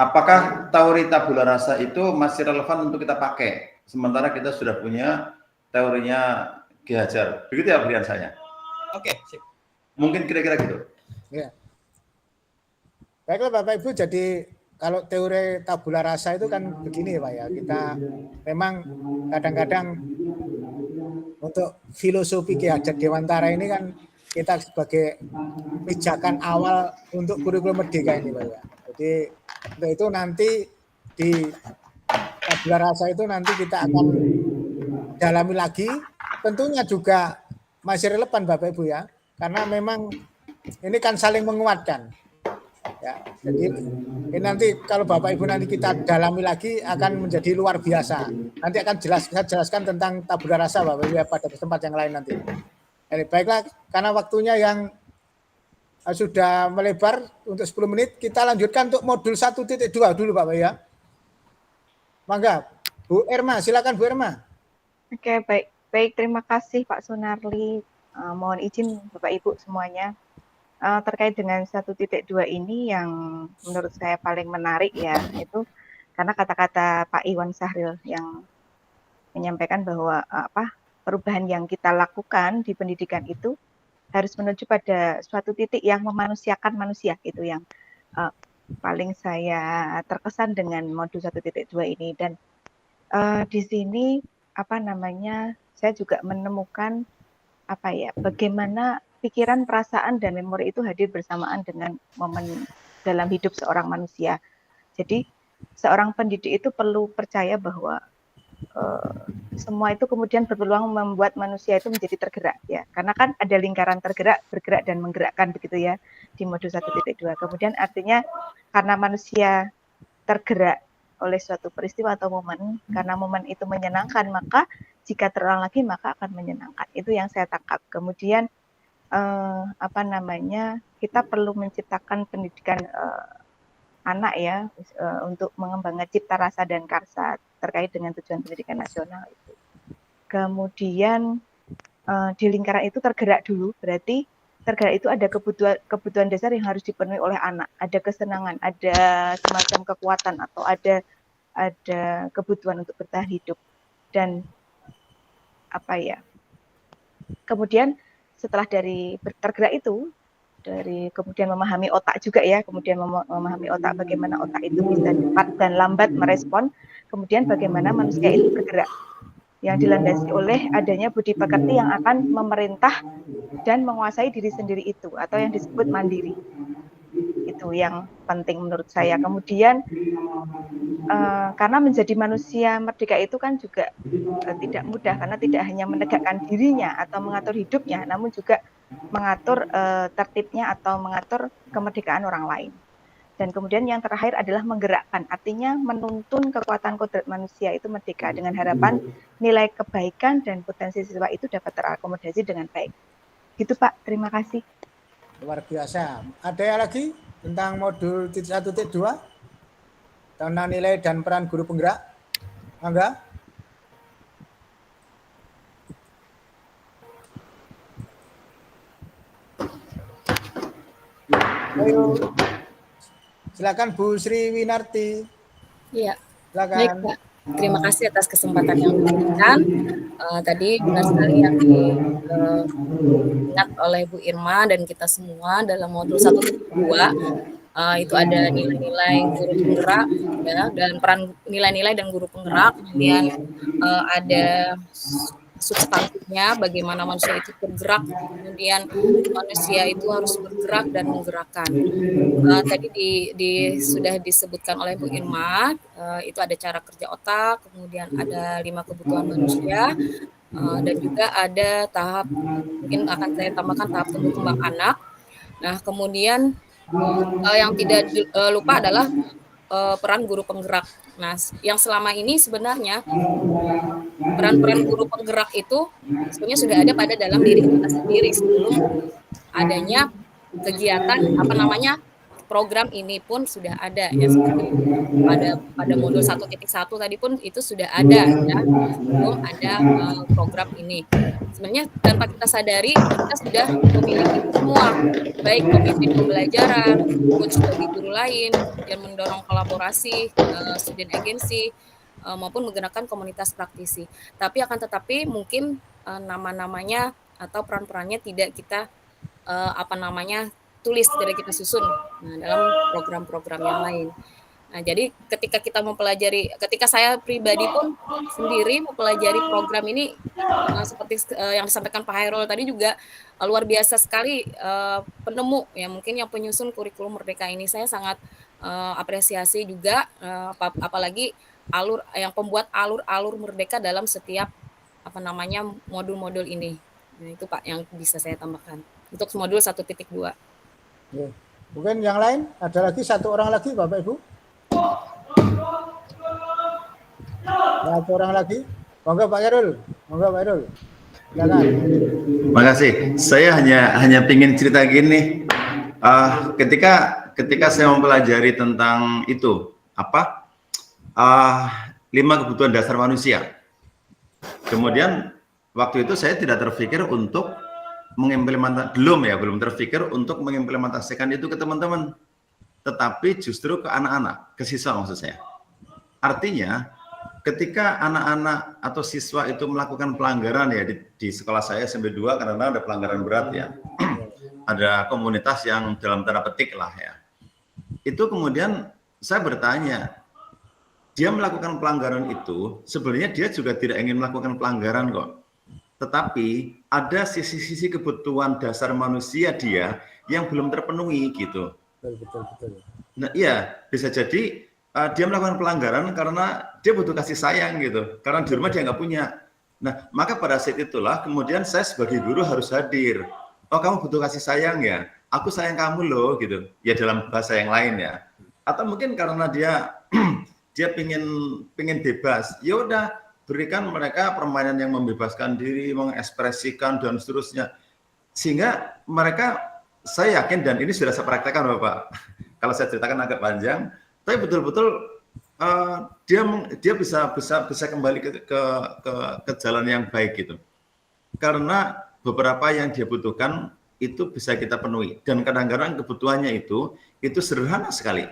E: Apakah teori tabula rasa itu masih relevan untuk kita pakai? Sementara kita sudah punya teorinya Ki Hajar. Begitu ya Abriansyahnya?
C: Oke, sip.
E: Mungkin kira-kira gitu.
A: ya. Baiklah Bapak Ibu, jadi kalau teori tabula rasa itu kan begini Pak ya. Kita memang kadang-kadang untuk filosofi Ki Hajar Dewantara ini kan kita sebagai pijakan awal untuk kurikulum merdeka ini Pak ya. Jadi untuk itu nanti di tabula rasa itu nanti kita akan dalami lagi. Tentunya juga masih relevan Bapak Ibu ya. Karena memang ini kan saling menguatkan. Ya, jadi ini nanti kalau Bapak Ibu nanti kita dalami lagi akan menjadi luar biasa. Nanti akan saya jelaskan tentang tabula rasa Bapak Ibu ya, pada tempat yang lain nanti. Jadi, baiklah, karena waktunya yang sudah melebar untuk 10 menit, kita lanjutkan untuk modul 1.2 dulu Bapak ya. Mangga, Bu Erma, silakan Bu Erma.
H: Oke, baik, terima kasih Pak Sunarli. Mohon izin Bapak Ibu semuanya. Terkait dengan 1.2 ini yang menurut saya paling menarik ya, itu karena kata-kata Pak Iwan Sahril yang menyampaikan bahwa perubahan yang kita lakukan di pendidikan itu harus menuju pada suatu titik yang memanusiakan manusia, itu yang paling saya terkesan dengan modul 1.2 ini. Dan di sini saya juga menemukan bagaimana pikiran, perasaan, dan memori itu hadir bersamaan dengan momen dalam hidup seorang manusia. Jadi seorang pendidik itu perlu percaya bahwa semua itu kemudian berpeluang membuat manusia itu menjadi tergerak ya. Karena kan ada lingkaran tergerak, bergerak, dan menggerakkan begitu ya di modul 1.2. Kemudian artinya karena manusia tergerak oleh suatu peristiwa atau momen, karena momen itu menyenangkan, maka jika terulang lagi maka akan menyenangkan. Itu yang saya tangkap. Kemudian kita perlu menciptakan pendidikan anak ya untuk mengembangkan cipta rasa dan karsa terkait dengan tujuan pendidikan nasional itu. Kemudian di lingkaran itu tergerak dulu, berarti tergerak itu ada kebutuhan dasar yang harus dipenuhi oleh anak, ada kesenangan, ada semacam kekuatan atau ada kebutuhan untuk bertahan hidup. Dan kemudian setelah dari tergerak itu, dari kemudian memahami otak juga ya, kemudian memahami otak, bagaimana otak itu bisa cepat dan lambat merespon, kemudian bagaimana manusia itu bergerak, yang dilandasi oleh adanya budi pekerti yang akan memerintah dan menguasai diri sendiri itu, atau yang disebut mandiri. Itu yang penting menurut saya. Kemudian karena menjadi manusia merdeka itu kan juga tidak mudah, karena tidak hanya menegakkan dirinya atau mengatur hidupnya, namun juga mengatur tertibnya atau mengatur kemerdekaan orang lain. Dan kemudian yang terakhir adalah menggerakkan, artinya menuntun kekuatan kodrat manusia itu merdeka dengan harapan nilai kebaikan dan potensi siswa itu dapat terakomodasi dengan baik. Gitu Pak, terima kasih.
A: Luar biasa. Ada lagi tentang modul 1.2? Tentang nilai dan peran guru penggerak? Mangga. Ayo. Silakan Bu Sri Winarti.
G: Iya.
A: Silakan.
G: Baik, Pak. Terima kasih atas kesempatan yang diberikan. Tadi benar sekali yang diingat oleh Bu Irma dan kita semua dalam modul 1.2 itu ada nilai-nilai guru penggerak ya, dan peran nilai-nilai dan guru penggerak, kemudian ada substansinya, bagaimana manusia itu bergerak, kemudian manusia itu harus bergerak dan menggerakkan. Tadi sudah disebutkan oleh Bu Irma, itu ada cara kerja otak, kemudian ada 5 kebutuhan manusia, dan juga ada tahap, mungkin akan saya tambahkan tahap tumbuh kembang anak. Nah, kemudian yang tidak lupa adalah peran guru penggerak. Nah, yang selama ini sebenarnya peran-peran guru penggerak itu sebenarnya sudah ada pada dalam diri kita sendiri sebelum adanya kegiatan program ini pun sudah ada ya, seperti pada modul 1.1 tadi pun itu sudah ada ya, sebelum ada program ini. Sebenarnya tanpa kita sadari kita sudah memiliki semua, baik pemimpin pembelajaran, coach bagi guru lain, kemudian mendorong kolaborasi, student agency, maupun menggunakan komunitas praktisi. Tapi akan tetapi mungkin nama-namanya atau peran-perannya tidak kita tulis, tidak kita susun dalam program-program yang lain. Nah, jadi ketika saya pribadi pun sendiri mempelajari program ini, seperti yang disampaikan Pak Hairul tadi juga luar biasa sekali, penemu ya, mungkin yang penyusun kurikulum Merdeka ini saya sangat apresiasi juga, apalagi pembuat alur-alur Merdeka dalam setiap modul-modul ini. Nah, itu Pak yang bisa saya tambahkan untuk modul 1.2.
A: Mungkin yang lain, ada lagi satu orang lagi Bapak Ibu? Satu orang lagi? Monggo Pak Hairul. Silakan.
E: Terima kasih. Saya hanya ingin cerita gini. Ketika saya mempelajari tentang itu, 5 kebutuhan dasar manusia. Kemudian waktu itu saya tidak terpikir untuk belum terpikir untuk mengimplementasikan itu ke teman-teman, tetapi justru ke anak-anak, ke siswa maksud saya. Artinya ketika anak-anak atau siswa itu melakukan pelanggaran ya di sekolah saya SMP 2 karena ada pelanggaran berat ya, ada komunitas yang dalam tanda petik lah ya, itu kemudian saya bertanya, dia melakukan pelanggaran itu sebenarnya dia juga tidak ingin melakukan pelanggaran kok. Tetapi ada sisi-sisi kebutuhan dasar manusia dia yang belum terpenuhi gitu.
A: Betul.
E: Nah, iya, bisa jadi dia melakukan pelanggaran karena dia butuh kasih sayang gitu. Karena di rumah dia nggak punya. Nah, maka pada saat itulah kemudian saya sebagai guru harus hadir. Oh, kamu butuh kasih sayang ya? Aku sayang kamu loh gitu. Ya dalam bahasa yang lain ya. Atau mungkin karena dia pingin bebas. Ya udah, berikan mereka permainan yang membebaskan diri, mengekspresikan dan seterusnya, sehingga mereka, saya yakin dan ini sudah saya praktekkan Bapak, kalau saya ceritakan agak panjang, tapi betul-betul dia bisa kembali ke jalan yang baik gitu, karena beberapa yang dia butuhkan itu bisa kita penuhi, dan kadang-kadang kebutuhannya itu sederhana sekali,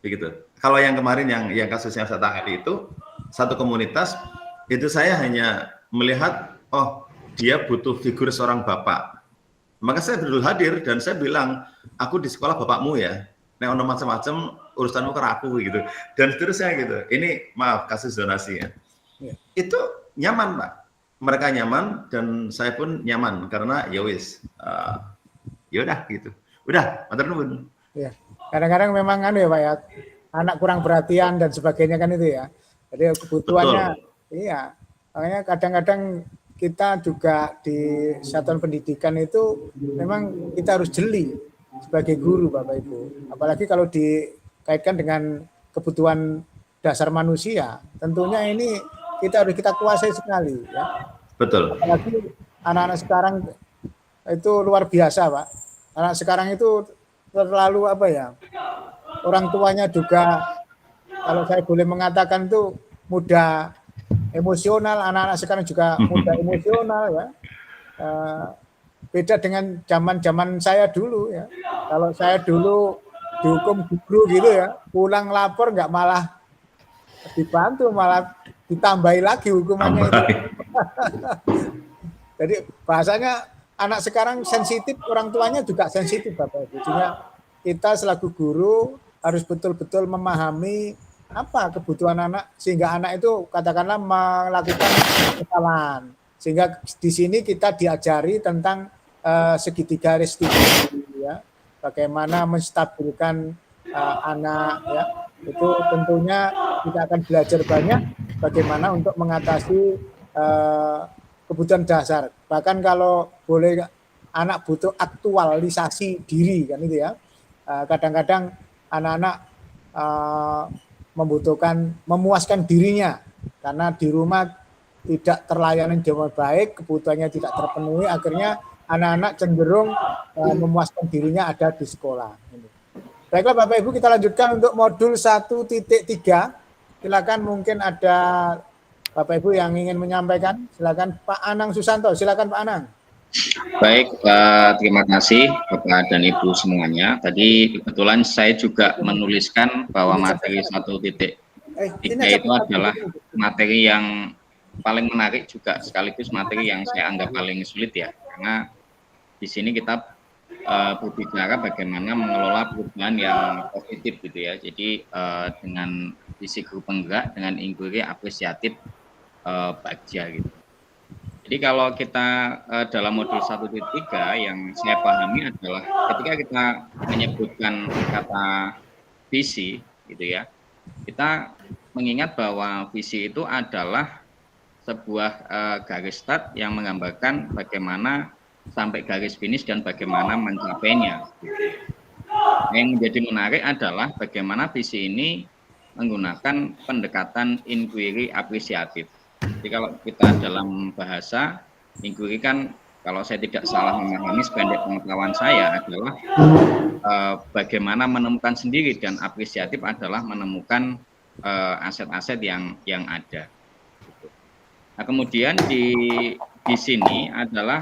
E: begitu. Kalau yang kemarin yang kasus yang saya tangani itu satu komunitas, itu saya hanya melihat, oh dia butuh figur seorang bapak. Maka saya betul hadir dan saya bilang, aku di sekolah bapakmu ya, nek ono macam-macam urusanmu ke aku gitu. Dan seterusnya gitu. Ini maaf kasus zonasi ya. Itu nyaman Pak. Mereka nyaman dan saya pun nyaman karena ya wis, ya udah gitu. Udah, matur nuwun.
A: Ya. Kadang-kadang memang ya Pak ya, anak kurang perhatian dan sebagainya kan itu ya. Jadi kebutuhannya, betul. Iya, makanya kadang-kadang kita juga di satuan pendidikan itu memang kita harus jeli sebagai guru Bapak Ibu. Apalagi kalau dikaitkan dengan kebutuhan dasar manusia, tentunya ini kita kuasai sekali ya.
E: Betul.
A: Apalagi anak-anak sekarang itu luar biasa Pak. Anak sekarang itu terlalu orang tuanya juga, kalau saya boleh mengatakan itu mudah emosional, anak-anak sekarang juga mudah emosional ya. Beda dengan zaman saya dulu ya. Kalau saya dulu dihukum guru gitu ya, pulang lapor nggak malah dibantu, malah ditambahi lagi hukumannya itu. Jadi bahasanya anak sekarang sensitif, orang tuanya juga sensitif Bapak Ibu. Sehingga kita selaku guru harus betul-betul memahami apa kebutuhan anak, sehingga anak itu katakanlah melakukan kesalahan. Sehingga di sini kita diajari tentang segitiga restitusi, ya, bagaimana menstabilkan anak, ya, itu tentunya kita akan belajar banyak bagaimana untuk mengatasi kebutuhan dasar. Bahkan kalau boleh anak butuh aktualisasi diri, kan itu ya. Kadang-kadang anak-anak membutuhkan memuaskan dirinya karena di rumah tidak terlayani dengan baik, kebutuhannya tidak terpenuhi, akhirnya anak-anak cenderung memuaskan dirinya ada di sekolah. Baiklah Bapak Ibu, kita lanjutkan untuk modul 1.3. Silakan, mungkin ada Bapak Ibu yang ingin menyampaikan. Silakan Pak Anang Susanto, silakan Pak Anang.
D: Baik, terima kasih Bapak dan Ibu semuanya. Tadi kebetulan saya juga menuliskan bahwa materi 1.3 itu adalah materi yang paling menarik juga, sekaligus materi yang saya anggap paling sulit ya, karena di sini kita berbicara bagaimana mengelola perubahan yang positif gitu ya. Jadi dengan visi guru penggerak, dengan inquiry apresiatif bagja gitu. Jadi kalau kita dalam modul 1.3 yang saya pahami adalah ketika kita menyebutkan kata visi gitu ya, kita mengingat bahwa visi itu adalah sebuah garis start yang menggambarkan bagaimana sampai garis finish dan bagaimana mencapainya. Yang menjadi menarik adalah bagaimana visi ini menggunakan pendekatan inquiry apresiatif. Jadi kalau kita dalam bahasa inquiry kan, kalau saya tidak salah memahami sependek pengetahuan saya adalah bagaimana menemukan sendiri, dan apresiatif adalah menemukan aset-aset yang ada. Nah, kemudian di sini adalah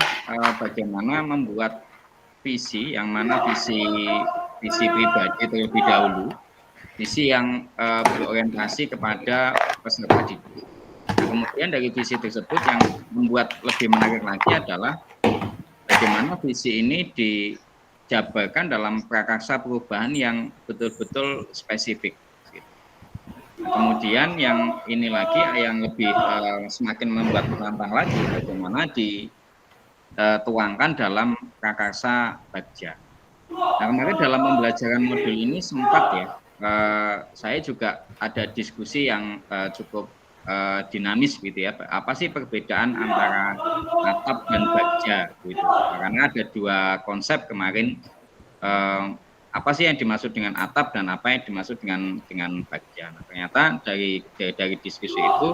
D: bagaimana membuat visi, yang mana visi pribadi terlebih dahulu, visi yang berorientasi kepada peserta didik. Kemudian dari visi tersebut yang membuat lebih menarik lagi adalah bagaimana visi ini dijabarkan dalam prakarsa perubahan yang betul-betul spesifik. Kemudian yang ini lagi yang lebih semakin membuat menantang lagi, bagaimana dituangkan dalam prakarsa bagja. Nah, kemarin dalam pembelajaran modul ini sempat ya, saya juga ada diskusi yang cukup dinamis gitu ya. Apa sih perbedaan antara atap dan bagja gitu? Karena ada dua konsep kemarin. Apa sih yang dimaksud dengan atap dan apa yang dimaksud dengan bagja? Nah, ternyata dari diskusi itu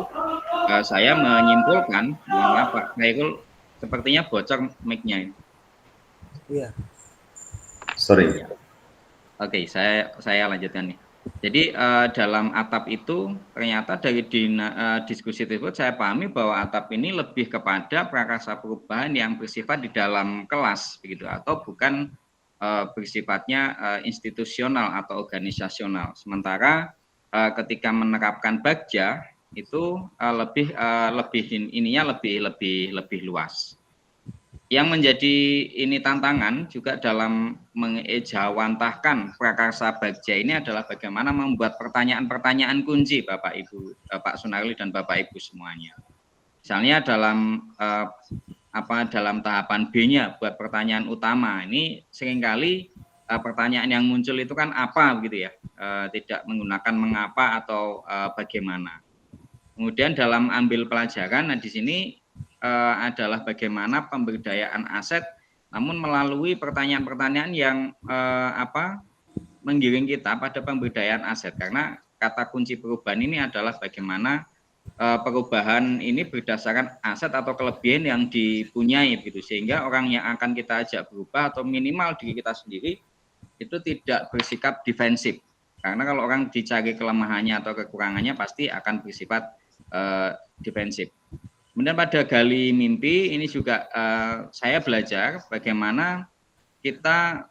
D: saya menyimpulkan, Pak Khairul sepertinya bocor mic-nya.
A: Iya.
E: Sorry.
D: Oke, saya lanjutkan nih. Jadi dalam atap itu ternyata dari diskusi tersebut saya pahami bahwa atap ini lebih kepada prakarsa perubahan yang bersifat di dalam kelas begitu, atau bukan bersifatnya institusional atau organisasional. Sementara ketika menerapkan bagja itu lebih luas. Yang menjadi ini tantangan juga dalam mengejawantahkan prakarsa bagja ini adalah bagaimana membuat pertanyaan-pertanyaan kunci Bapak Ibu, Pak Sunarli dan Bapak Ibu semuanya. Misalnya dalam dalam tahapan B-nya buat pertanyaan utama ini seringkali pertanyaan yang muncul itu kan apa gitu ya, tidak menggunakan mengapa atau bagaimana. Kemudian dalam ambil pelajaran, nah di sini adalah bagaimana pemberdayaan aset, namun melalui pertanyaan-pertanyaan yang menggiring kita pada pemberdayaan aset, karena kata kunci perubahan ini adalah bagaimana perubahan ini berdasarkan aset atau kelebihan yang dipunyai begitu, sehingga orang yang akan kita ajak berubah atau minimal diri kita sendiri itu tidak bersikap defensif, karena kalau orang dicari kelemahannya atau kekurangannya pasti akan bersifat defensif. Kemudian pada gali mimpi ini juga saya belajar bagaimana kita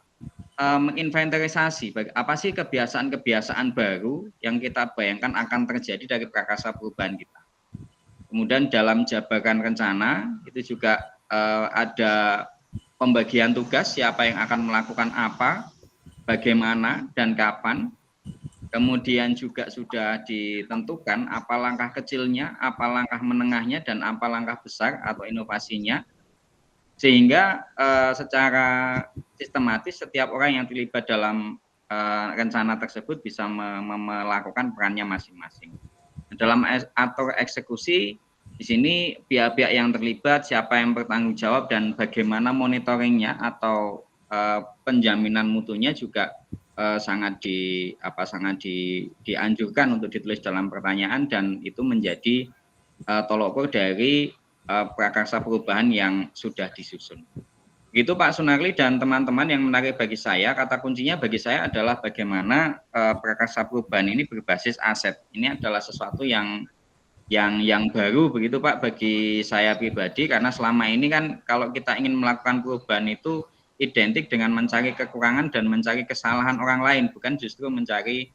D: menginventarisasi apa sih kebiasaan-kebiasaan baru yang kita bayangkan akan terjadi dari prakarsa perubahan kita. Kemudian dalam jabaran rencana itu juga ada pembagian tugas, siapa yang akan melakukan apa, bagaimana dan kapan. kemudian juga sudah ditentukan apa langkah kecilnya, apa langkah menengahnya, dan apa langkah besar atau inovasinya, sehingga secara sistematis setiap orang yang terlibat dalam rencana tersebut bisa melakukan perannya masing-masing. Dalam atur eksekusi, di sini pihak-pihak yang terlibat, siapa yang bertanggung jawab, dan bagaimana monitoringnya atau penjaminan mutunya juga sangat dianjurkan untuk ditulis dalam pertanyaan, dan itu menjadi tolok ukur dari prakarsa perubahan yang sudah disusun. Begitu Pak Sunarli dan teman-teman. Yang menarik bagi saya, kata kuncinya bagi saya adalah bagaimana prakarsa perubahan ini berbasis aset. Ini adalah sesuatu yang baru begitu Pak bagi saya pribadi, karena selama ini kan kalau kita ingin melakukan perubahan itu identik dengan mencari kekurangan dan mencari kesalahan orang lain, bukan justru mencari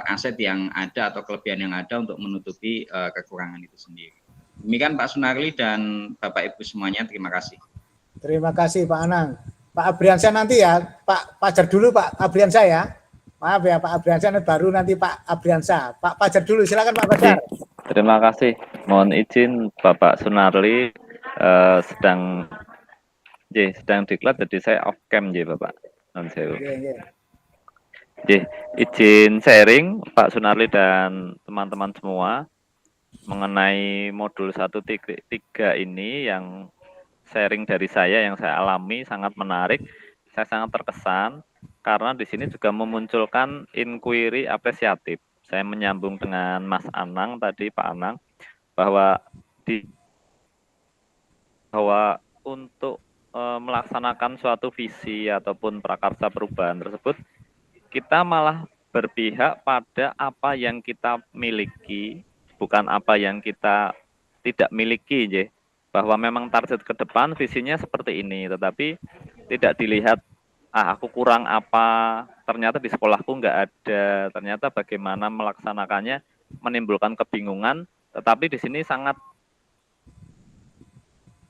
D: aset yang ada atau kelebihan yang ada untuk menutupi kekurangan itu sendiri. Demikian Pak Sunarli dan Bapak Ibu semuanya, terima kasih.
A: Terima kasih Pak Anang. Pak Abriansyah nanti ya, Pak Pajar dulu Pak Abriansyah ya. Maaf ya Pak Abriansyah, baru nanti Pak Abriansyah. Pak Pajar dulu, silakan Pak Pajar.
B: Terima kasih. Mohon izin Bapak Sunarli sedang diklat, jadi saya off cam Bapak. Izin sharing Pak Sunarli dan teman-teman semua mengenai modul 1.3 ini, yang sharing dari saya yang saya alami sangat menarik. Saya sangat terkesan karena di sini juga memunculkan inquiry apresiatif. Saya menyambung dengan Mas Anang tadi, Pak Anang, bahwa untuk melaksanakan suatu visi ataupun prakarsa perubahan tersebut, kita malah berpihak pada apa yang kita miliki, bukan apa yang kita tidak miliki, bahwa memang target ke depan visinya seperti ini, tetapi tidak dilihat aku kurang apa, ternyata di sekolahku nggak ada, ternyata bagaimana melaksanakannya menimbulkan kebingungan. Tetapi di sini sangat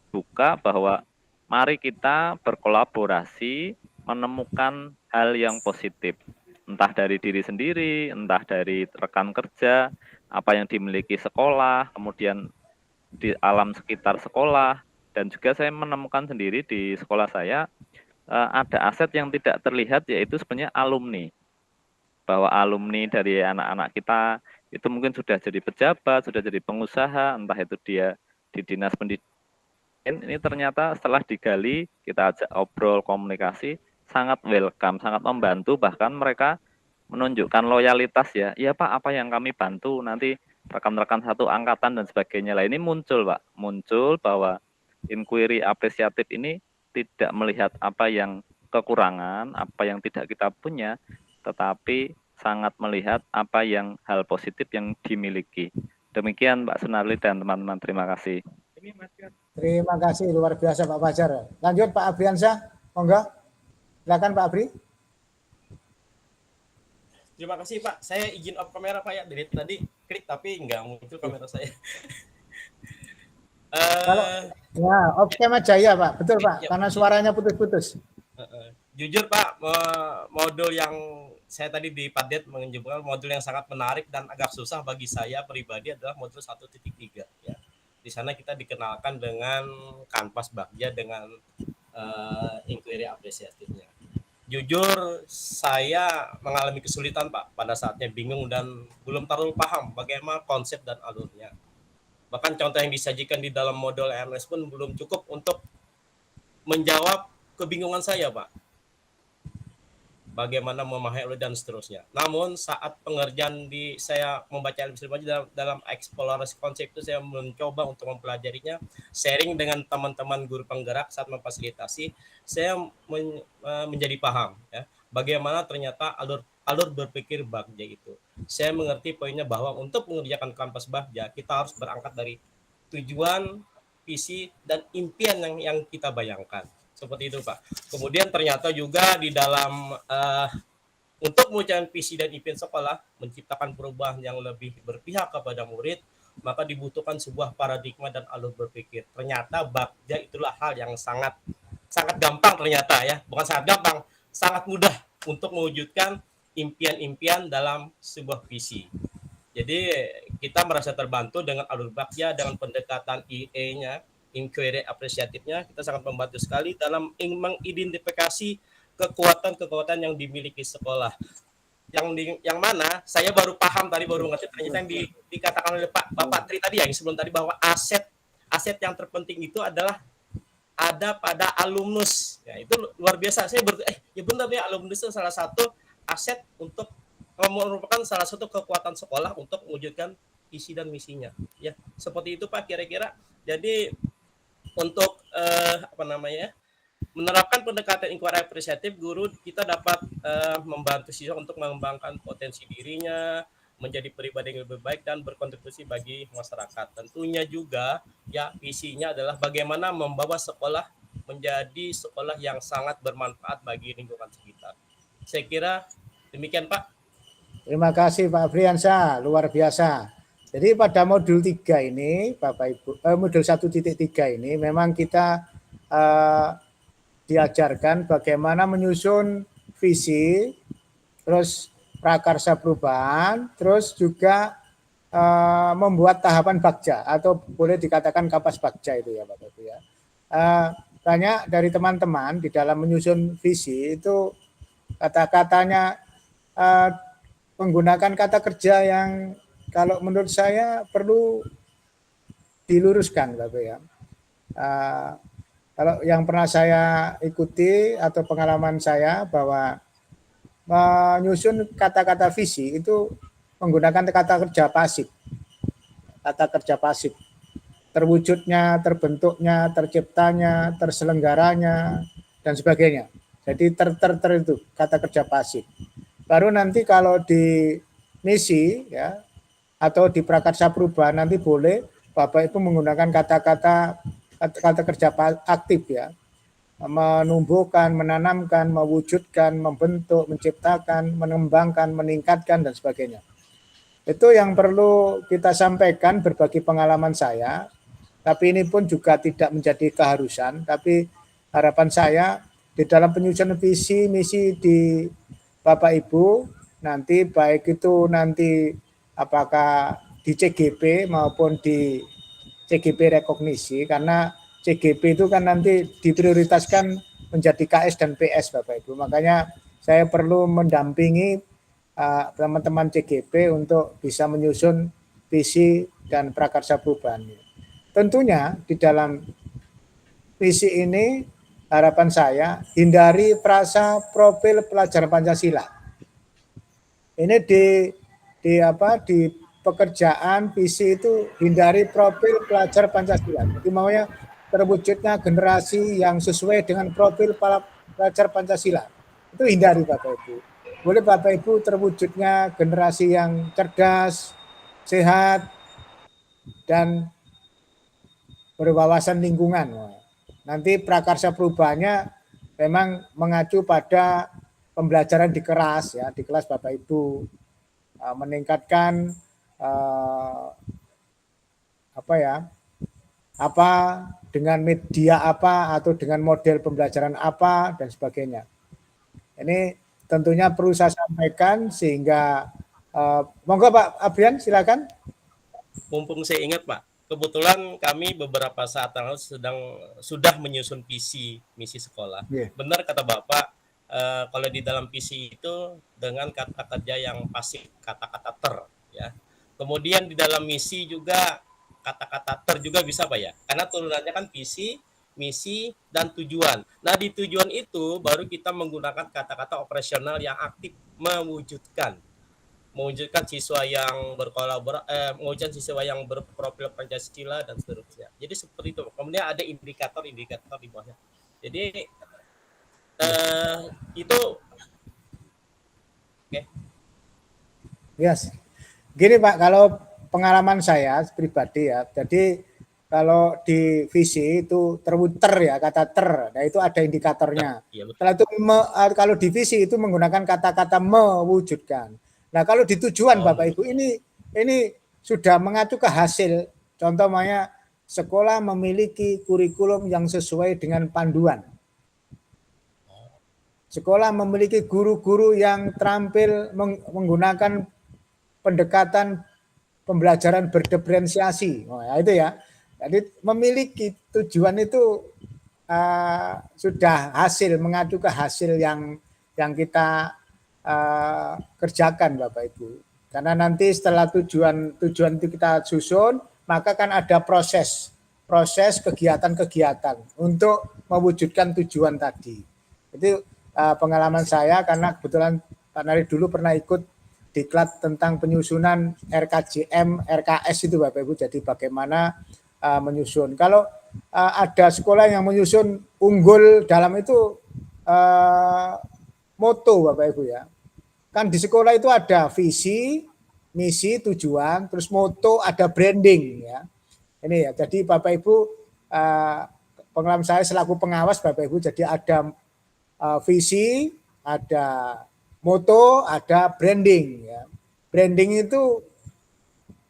B: buka bahwa mari kita berkolaborasi menemukan hal yang positif, entah dari diri sendiri, entah dari rekan kerja, apa yang dimiliki sekolah, kemudian di alam sekitar sekolah. Dan juga saya menemukan sendiri di sekolah saya ada aset yang tidak terlihat, yaitu sebenarnya alumni. Bahwa alumni dari anak-anak kita itu mungkin sudah jadi pejabat, sudah jadi pengusaha, entah itu dia di dinas pendidikan. Ini ternyata setelah digali, kita ajak obrol, komunikasi, sangat welcome, sangat membantu, bahkan mereka menunjukkan loyalitas ya. Iya Pak, apa yang kami bantu, nanti rekan-rekan satu angkatan dan sebagainya lah. Ini muncul Pak, muncul bahwa inquiry apresiatif ini tidak melihat apa yang kekurangan, apa yang tidak kita punya, tetapi sangat melihat apa yang hal positif yang dimiliki. Demikian Pak Sunarli dan teman-teman, terima kasih.
A: Terima kasih, luar biasa Pak Fajar. Lanjut Pak Abriansyah, monggo. Silakan Pak Abri.
C: Terima kasih Pak. Saya izin off kamera Pak ya. Dari tadi klik tapi nggak muncul kamera saya.
A: Kalau ya off cam aja ya Pak, betul Pak, karena suaranya putus-putus.
C: Jujur Pak, modul yang saya tadi di Padet menunjukkan modul yang sangat menarik dan agak susah bagi saya pribadi adalah modul 1.3 ya. Di sana kita dikenalkan dengan kanvas bagja dengan inquiry apresiatifnya. Jujur saya mengalami kesulitan Pak, pada saatnya bingung dan belum terlalu paham bagaimana konsep dan alurnya. Bahkan contoh yang disajikan di dalam modul RLS pun belum cukup untuk menjawab kebingungan saya Pak. Bagaimana memahami alur dan seterusnya. Namun saat pengerjaan saya membaca dalam eksplorasi konsep itu, saya mencoba untuk mempelajarinya, sharing dengan teman-teman guru penggerak saat memfasilitasi, saya menjadi paham ya, bagaimana ternyata alur berpikir bagja itu. Saya mengerti poinnya bahwa untuk mengerjakan kanvas bagja kita harus berangkat dari tujuan, visi dan impian yang kita bayangkan. Seperti itu Pak. Kemudian ternyata juga di dalam untuk mewujudkan visi dan impian sekolah, menciptakan perubahan yang lebih berpihak kepada murid, maka dibutuhkan sebuah paradigma dan alur berpikir. Ternyata bagja itulah hal yang sangat gampang ternyata ya, bukan sangat gampang, sangat mudah untuk mewujudkan impian-impian dalam sebuah visi. Jadi kita merasa terbantu dengan alur bakya, dengan pendekatan IE-nya, inquiry apresiatifnya, kita sangat membantu sekali dalam mengidentifikasi kekuatan-kekuatan yang dimiliki sekolah. Yang mana saya baru paham tadi, baru ngerti ternyata yang dikatakan oleh Bapak Tri tadi ya, yang sebelum tadi, bahwa aset yang terpenting itu adalah ada pada alumnus. Ya, itu luar biasa. Saya ya benar ya, alumnus itu salah satu aset untuk merupakan salah satu kekuatan sekolah untuk mewujudkan visi dan misinya. Ya, seperti itu Pak kira-kira. Jadi untuk menerapkan pendekatan inquiry apresiatif, guru kita dapat membantu siswa untuk mengembangkan potensi dirinya, menjadi pribadi yang lebih baik dan berkontribusi bagi masyarakat. Tentunya juga ya visinya adalah bagaimana membawa sekolah menjadi sekolah yang sangat bermanfaat bagi lingkungan sekitar. Saya kira demikian Pak.
A: Terima kasih Pak Friansyah, luar biasa. Jadi pada modul 3 ini, Bapak Ibu, modul 1.3 ini memang kita diajarkan bagaimana menyusun visi, terus prakarsa perubahan, terus juga membuat tahapan bakja atau boleh dikatakan kapas bakja itu ya Bapak Ibu ya. Banyak dari teman-teman di dalam menyusun visi itu kata-katanya menggunakan kata kerja yang kalau menurut saya perlu diluruskan Bapak ya. Kalau yang pernah saya ikuti atau pengalaman saya bahwa menyusun kata-kata visi itu menggunakan kata kerja pasif. Kata kerja pasif. Terwujudnya, terbentuknya, terciptanya, terselenggaranya, dan sebagainya. Jadi itu kata kerja pasif. Baru nanti kalau di misi ya atau di prakarsa perubahan nanti boleh Bapak Ibu menggunakan kata kerja aktif ya. Menumbuhkan, menanamkan, mewujudkan, membentuk, menciptakan, mengembangkan, meningkatkan dan sebagainya. Itu yang perlu kita sampaikan berbagi pengalaman saya. Tapi ini pun juga tidak menjadi keharusan, tapi harapan saya di dalam penyusunan visi misi di Bapak Ibu nanti baik itu nanti apakah di CGP maupun di CGP rekognisi, karena CGP itu kan nanti diprioritaskan menjadi KS dan PS Bapak Ibu. Makanya saya perlu mendampingi teman-teman CGP untuk bisa menyusun visi dan prakarsa perubahan. Tentunya di dalam visi ini harapan saya hindari frasa profil pelajar Pancasila. Ini di pekerjaan visi itu hindari profil pelajar Pancasila. Jadi maunya terwujudnya generasi yang sesuai dengan profil pelajar Pancasila. Itu hindari Bapak Ibu. Boleh Bapak Ibu terwujudnya generasi yang cerdas, sehat, dan berwawasan lingkungan. Nanti prakarsa perubahannya memang mengacu pada pembelajaran di kelas ya, di kelas Bapak Ibu, meningkatkan apa dengan media apa atau dengan model pembelajaran apa dan sebagainya. Ini tentunya perlu saya sampaikan sehingga monggo Pak Abrian silakan.
C: Mumpung saya ingat Pak, kebetulan kami beberapa saat lalu sudah menyusun visi misi sekolah. Yeah. Benar kata Bapak, kalau di dalam visi itu dengan kata kerja yang pasif, kata-kata ter, ya. Kemudian di dalam misi juga kata-kata ter juga bisa Pak ya, karena turunannya kan visi, misi, dan tujuan. Nah di tujuan itu baru kita menggunakan kata-kata operasional yang aktif mewujudkan siswa yang mewujudkan siswa yang berprofil Pancasila dan seterusnya. Jadi seperti itu. Kemudian ada indikator di bawahnya. Jadi itu oke.
A: Yes. Gini Pak, kalau pengalaman saya pribadi ya. Jadi kalau di visi itu terwuter ya kata ter, nah itu ada indikatornya. Ya, setelah itu kalau di visi itu menggunakan kata-kata mewujudkan. Nah kalau di tujuan Bapak Ibu ini sudah mengacu ke hasil. Contohnya sekolah memiliki kurikulum yang sesuai dengan panduan. Sekolah memiliki guru-guru yang terampil menggunakan pendekatan pembelajaran berdiferensiasi. Oh, ya itu ya. Jadi memiliki tujuan itu sudah hasil, mengacu ke hasil yang kita kerjakan Bapak Ibu. Karena nanti setelah tujuan itu kita susun, maka kan ada proses kegiatan-kegiatan untuk mewujudkan tujuan tadi. Itu pengalaman saya karena kebetulan Pak Nari dulu pernah ikut diklat tentang penyusunan RKJM, RKS itu Bapak Ibu. Jadi bagaimana menyusun. Kalau ada sekolah yang menyusun unggul dalam itu moto Bapak Ibu ya. Kan di sekolah itu ada visi, misi, tujuan, terus moto, ada branding ya. Ini ya. Jadi Bapak Ibu pengalaman saya selaku pengawas Bapak Ibu, jadi ada visi, ada moto, ada branding ya. Branding itu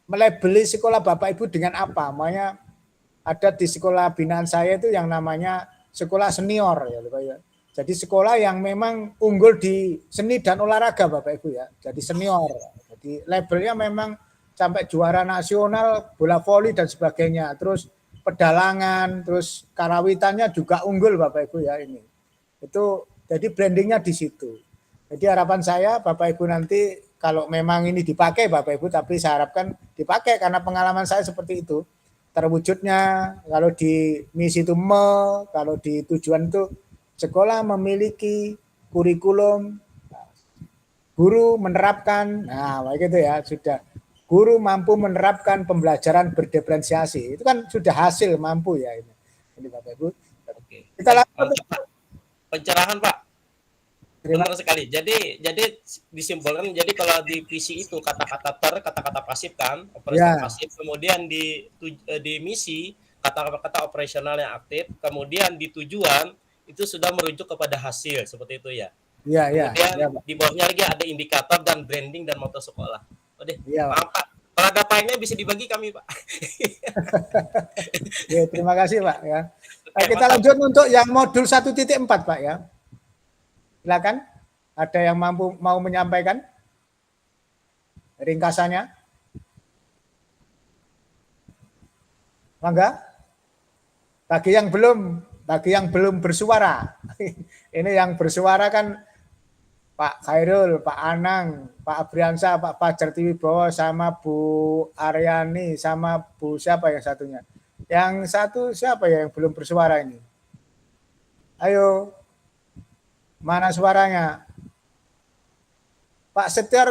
A: melabeli sekolah Bapak Ibu dengan apa? Makanya ada di sekolah binaan saya itu yang namanya sekolah senior ya Bapak ya. Jadi sekolah yang memang unggul di seni dan olahraga Bapak Ibu ya. Jadi senior. Jadi labelnya memang sampai juara nasional, bola voli dan sebagainya. Terus pedalangan, terus karawitannya juga unggul Bapak Ibu ya ini. Itu jadi brandingnya di situ. Jadi harapan saya Bapak Ibu nanti kalau memang ini dipakai Bapak Ibu, tapi saya harapkan dipakai karena pengalaman saya seperti itu. Terwujudnya kalau di misi itu kalau di tujuan itu sekolah memiliki kurikulum, guru menerapkan, nah begitu ya sudah. Guru mampu menerapkan pembelajaran berdiferensiasi. Itu kan sudah hasil mampu ya ini. Ini Bapak Ibu.
C: Oke.
A: Kita lanjut.
C: Pencerahan Pak.
A: Terima
C: Benar sekali. Jadi disimpulkan. Jadi kalau di visi itu kata-kata kata-kata pasif kan, operasional
A: Ya.
C: pasif. Kemudian di misi kata-kata operasional yang aktif. Kemudian di tujuan itu sudah merujuk kepada hasil seperti itu ya.
A: Iya,
C: Kemudian
A: ya,
C: di bawahnya lagi ada indikator dan branding dan moto sekolah. Oke,
A: ya,
C: maaf Pak. Kalau ada lainnya bisa dibagi kami Pak.
A: ya, terima kasih Pak ya.
C: Oke,
A: Kita
C: mantap.
A: lanjut untuk yang modul 1.4 Pak ya. Silakan. Ada yang mau menyampaikan ringkasannya? Mangga. Bagi yang belum bersuara. Ini yang bersuara kan Pak Khairul, Pak Anang, Pak Abriansa, Pak Fajar Tiwibowo, sama Bu Aryani, sama Bu siapa yang satunya? Yang satu siapa ya yang belum bersuara ini? Ayo, mana suaranya? Pak Setiar,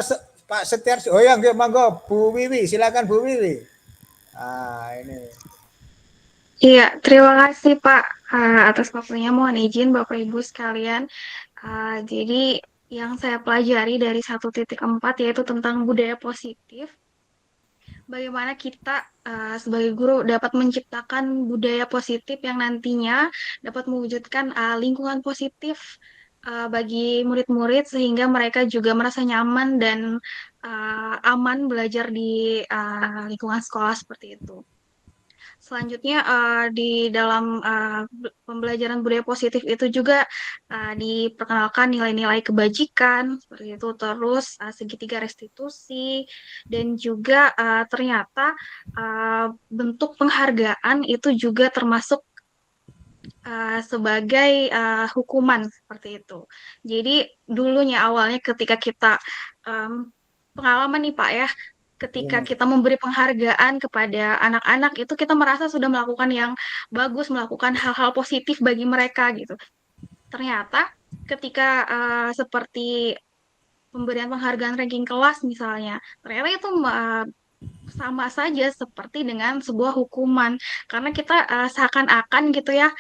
A: oh ya, monggo, Bu Wiwi, silakan Bu Wiwi. Ah, ini.
I: Iya, terima kasih Pak atas waktunya. Mohon izin Bapak Ibu sekalian. Jadi yang saya pelajari dari 1.4 yaitu tentang budaya positif. Bagaimana kita sebagai guru dapat menciptakan budaya positif yang nantinya dapat mewujudkan lingkungan positif bagi murid-murid sehingga mereka juga merasa nyaman dan aman belajar di lingkungan sekolah seperti itu. Selanjutnya di dalam pembelajaran budaya positif itu juga diperkenalkan nilai-nilai kebajikan seperti itu, terus segitiga restitusi, dan juga ternyata bentuk penghargaan itu juga termasuk sebagai hukuman seperti itu. Jadi dulunya awalnya ketika kita pengalaman nih Pak ya, ketika kita memberi penghargaan kepada anak-anak itu kita merasa sudah melakukan yang bagus, melakukan hal-hal positif bagi mereka gitu. Ternyata ketika seperti pemberian penghargaan ranking kelas misalnya, ternyata itu sama saja seperti dengan sebuah hukuman karena kita seakan-akan gitu ya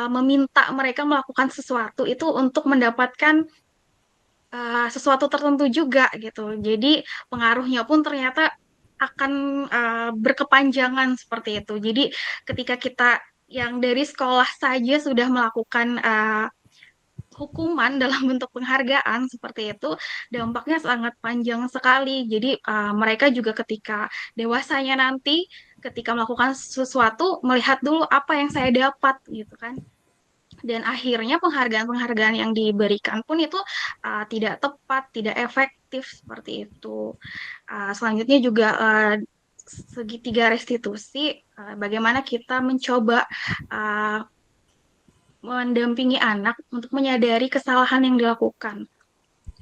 I: meminta mereka melakukan sesuatu itu untuk mendapatkan sesuatu tertentu juga gitu. Jadi pengaruhnya pun ternyata akan berkepanjangan seperti itu. Jadi ketika kita yang dari sekolah saja sudah melakukan hukuman dalam bentuk penghargaan seperti itu, dampaknya sangat panjang sekali. Jadi mereka juga ketika dewasanya nanti, ketika melakukan sesuatu, melihat dulu apa yang saya dapat gitu kan. Dan akhirnya penghargaan-penghargaan yang diberikan pun itu tidak tepat, tidak efektif seperti itu. Selanjutnya juga segitiga restitusi, bagaimana kita mencoba mendampingi anak untuk menyadari kesalahan yang dilakukan.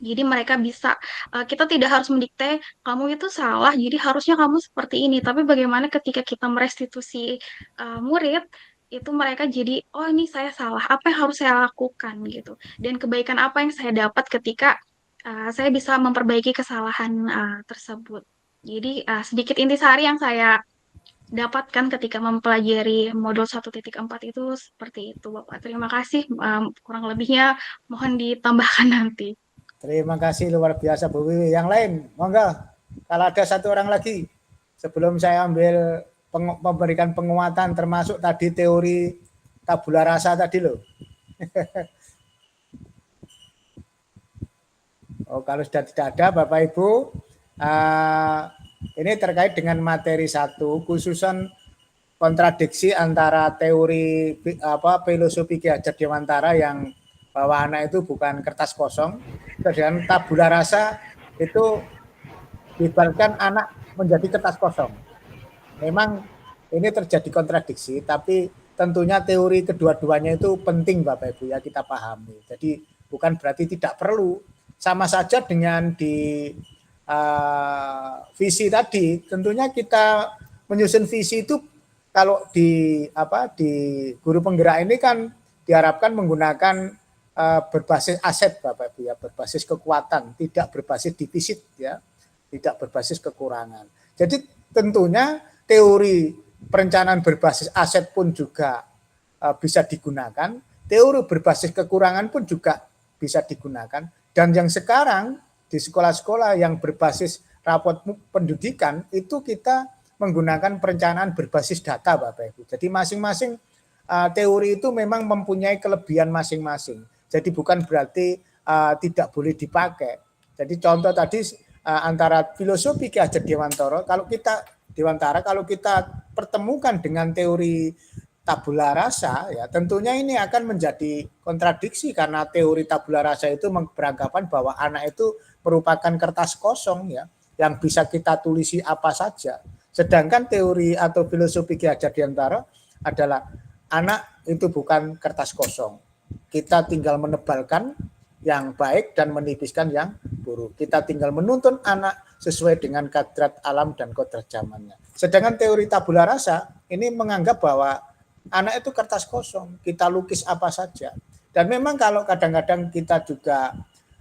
I: Jadi mereka bisa, kita tidak harus mendikte, kamu itu salah, jadi harusnya kamu seperti ini. Tapi bagaimana ketika kita merestitusi murid, itu mereka jadi, oh ini saya salah, apa yang harus saya lakukan gitu. Dan kebaikan apa yang saya dapat ketika saya bisa memperbaiki kesalahan tersebut. Jadi sedikit intisari yang saya dapatkan ketika mempelajari modul 1.4 itu seperti itu, Bapak. Terima kasih. Kurang lebihnya mohon ditambahkan nanti.
A: Terima kasih luar biasa Bu Wiwi. Yang lain, monggo. Kalau ada satu orang lagi, sebelum saya ambil memberikan penguatan termasuk tadi teori tabula rasa tadi loh. Oh, kalau sudah tidak ada Bapak Ibu, ini terkait dengan materi 1, khususan kontradiksi antara teori filosofi Ki Hajar Dewantara yang bahwa anak itu bukan kertas kosong, dan tabula rasa itu diibaratkan anak menjadi kertas kosong. Memang ini terjadi kontradiksi, tapi tentunya teori kedua-duanya itu penting Bapak Ibu ya kita pahami. Jadi bukan berarti tidak perlu. Sama saja dengan di visi tadi, tentunya kita menyusun visi itu kalau di guru penggerak ini kan diharapkan menggunakan berbasis aset Bapak Ibu ya, berbasis kekuatan, tidak berbasis defisit ya, tidak berbasis kekurangan. Jadi tentunya teori perencanaan berbasis aset pun juga bisa digunakan, teori berbasis kekurangan pun juga bisa digunakan, dan yang sekarang di sekolah-sekolah yang berbasis rapot pendidikan itu kita menggunakan perencanaan berbasis data Bapak Ibu. Jadi masing-masing teori itu memang mempunyai kelebihan masing-masing. Jadi bukan berarti tidak boleh dipakai. Jadi contoh tadi antara filosofi Ki Hajar Dewantara, kalau kita pertemukan dengan teori tabula rasa, ya tentunya ini akan menjadi kontradiksi karena teori tabula rasa itu beranggapan bahwa anak itu merupakan kertas kosong ya, yang bisa kita tulisi apa saja. Sedangkan teori atau filosofi Ki Hajar Dewantara adalah anak itu bukan kertas kosong. Kita tinggal menebalkan yang baik dan menipiskan yang buruk. Kita tinggal menuntun anak sesuai dengan kadrat alam dan kodrat zamannya. Sedangkan teori tabula rasa ini menganggap bahwa anak itu kertas kosong, kita lukis apa saja. Dan memang kalau kadang-kadang kita juga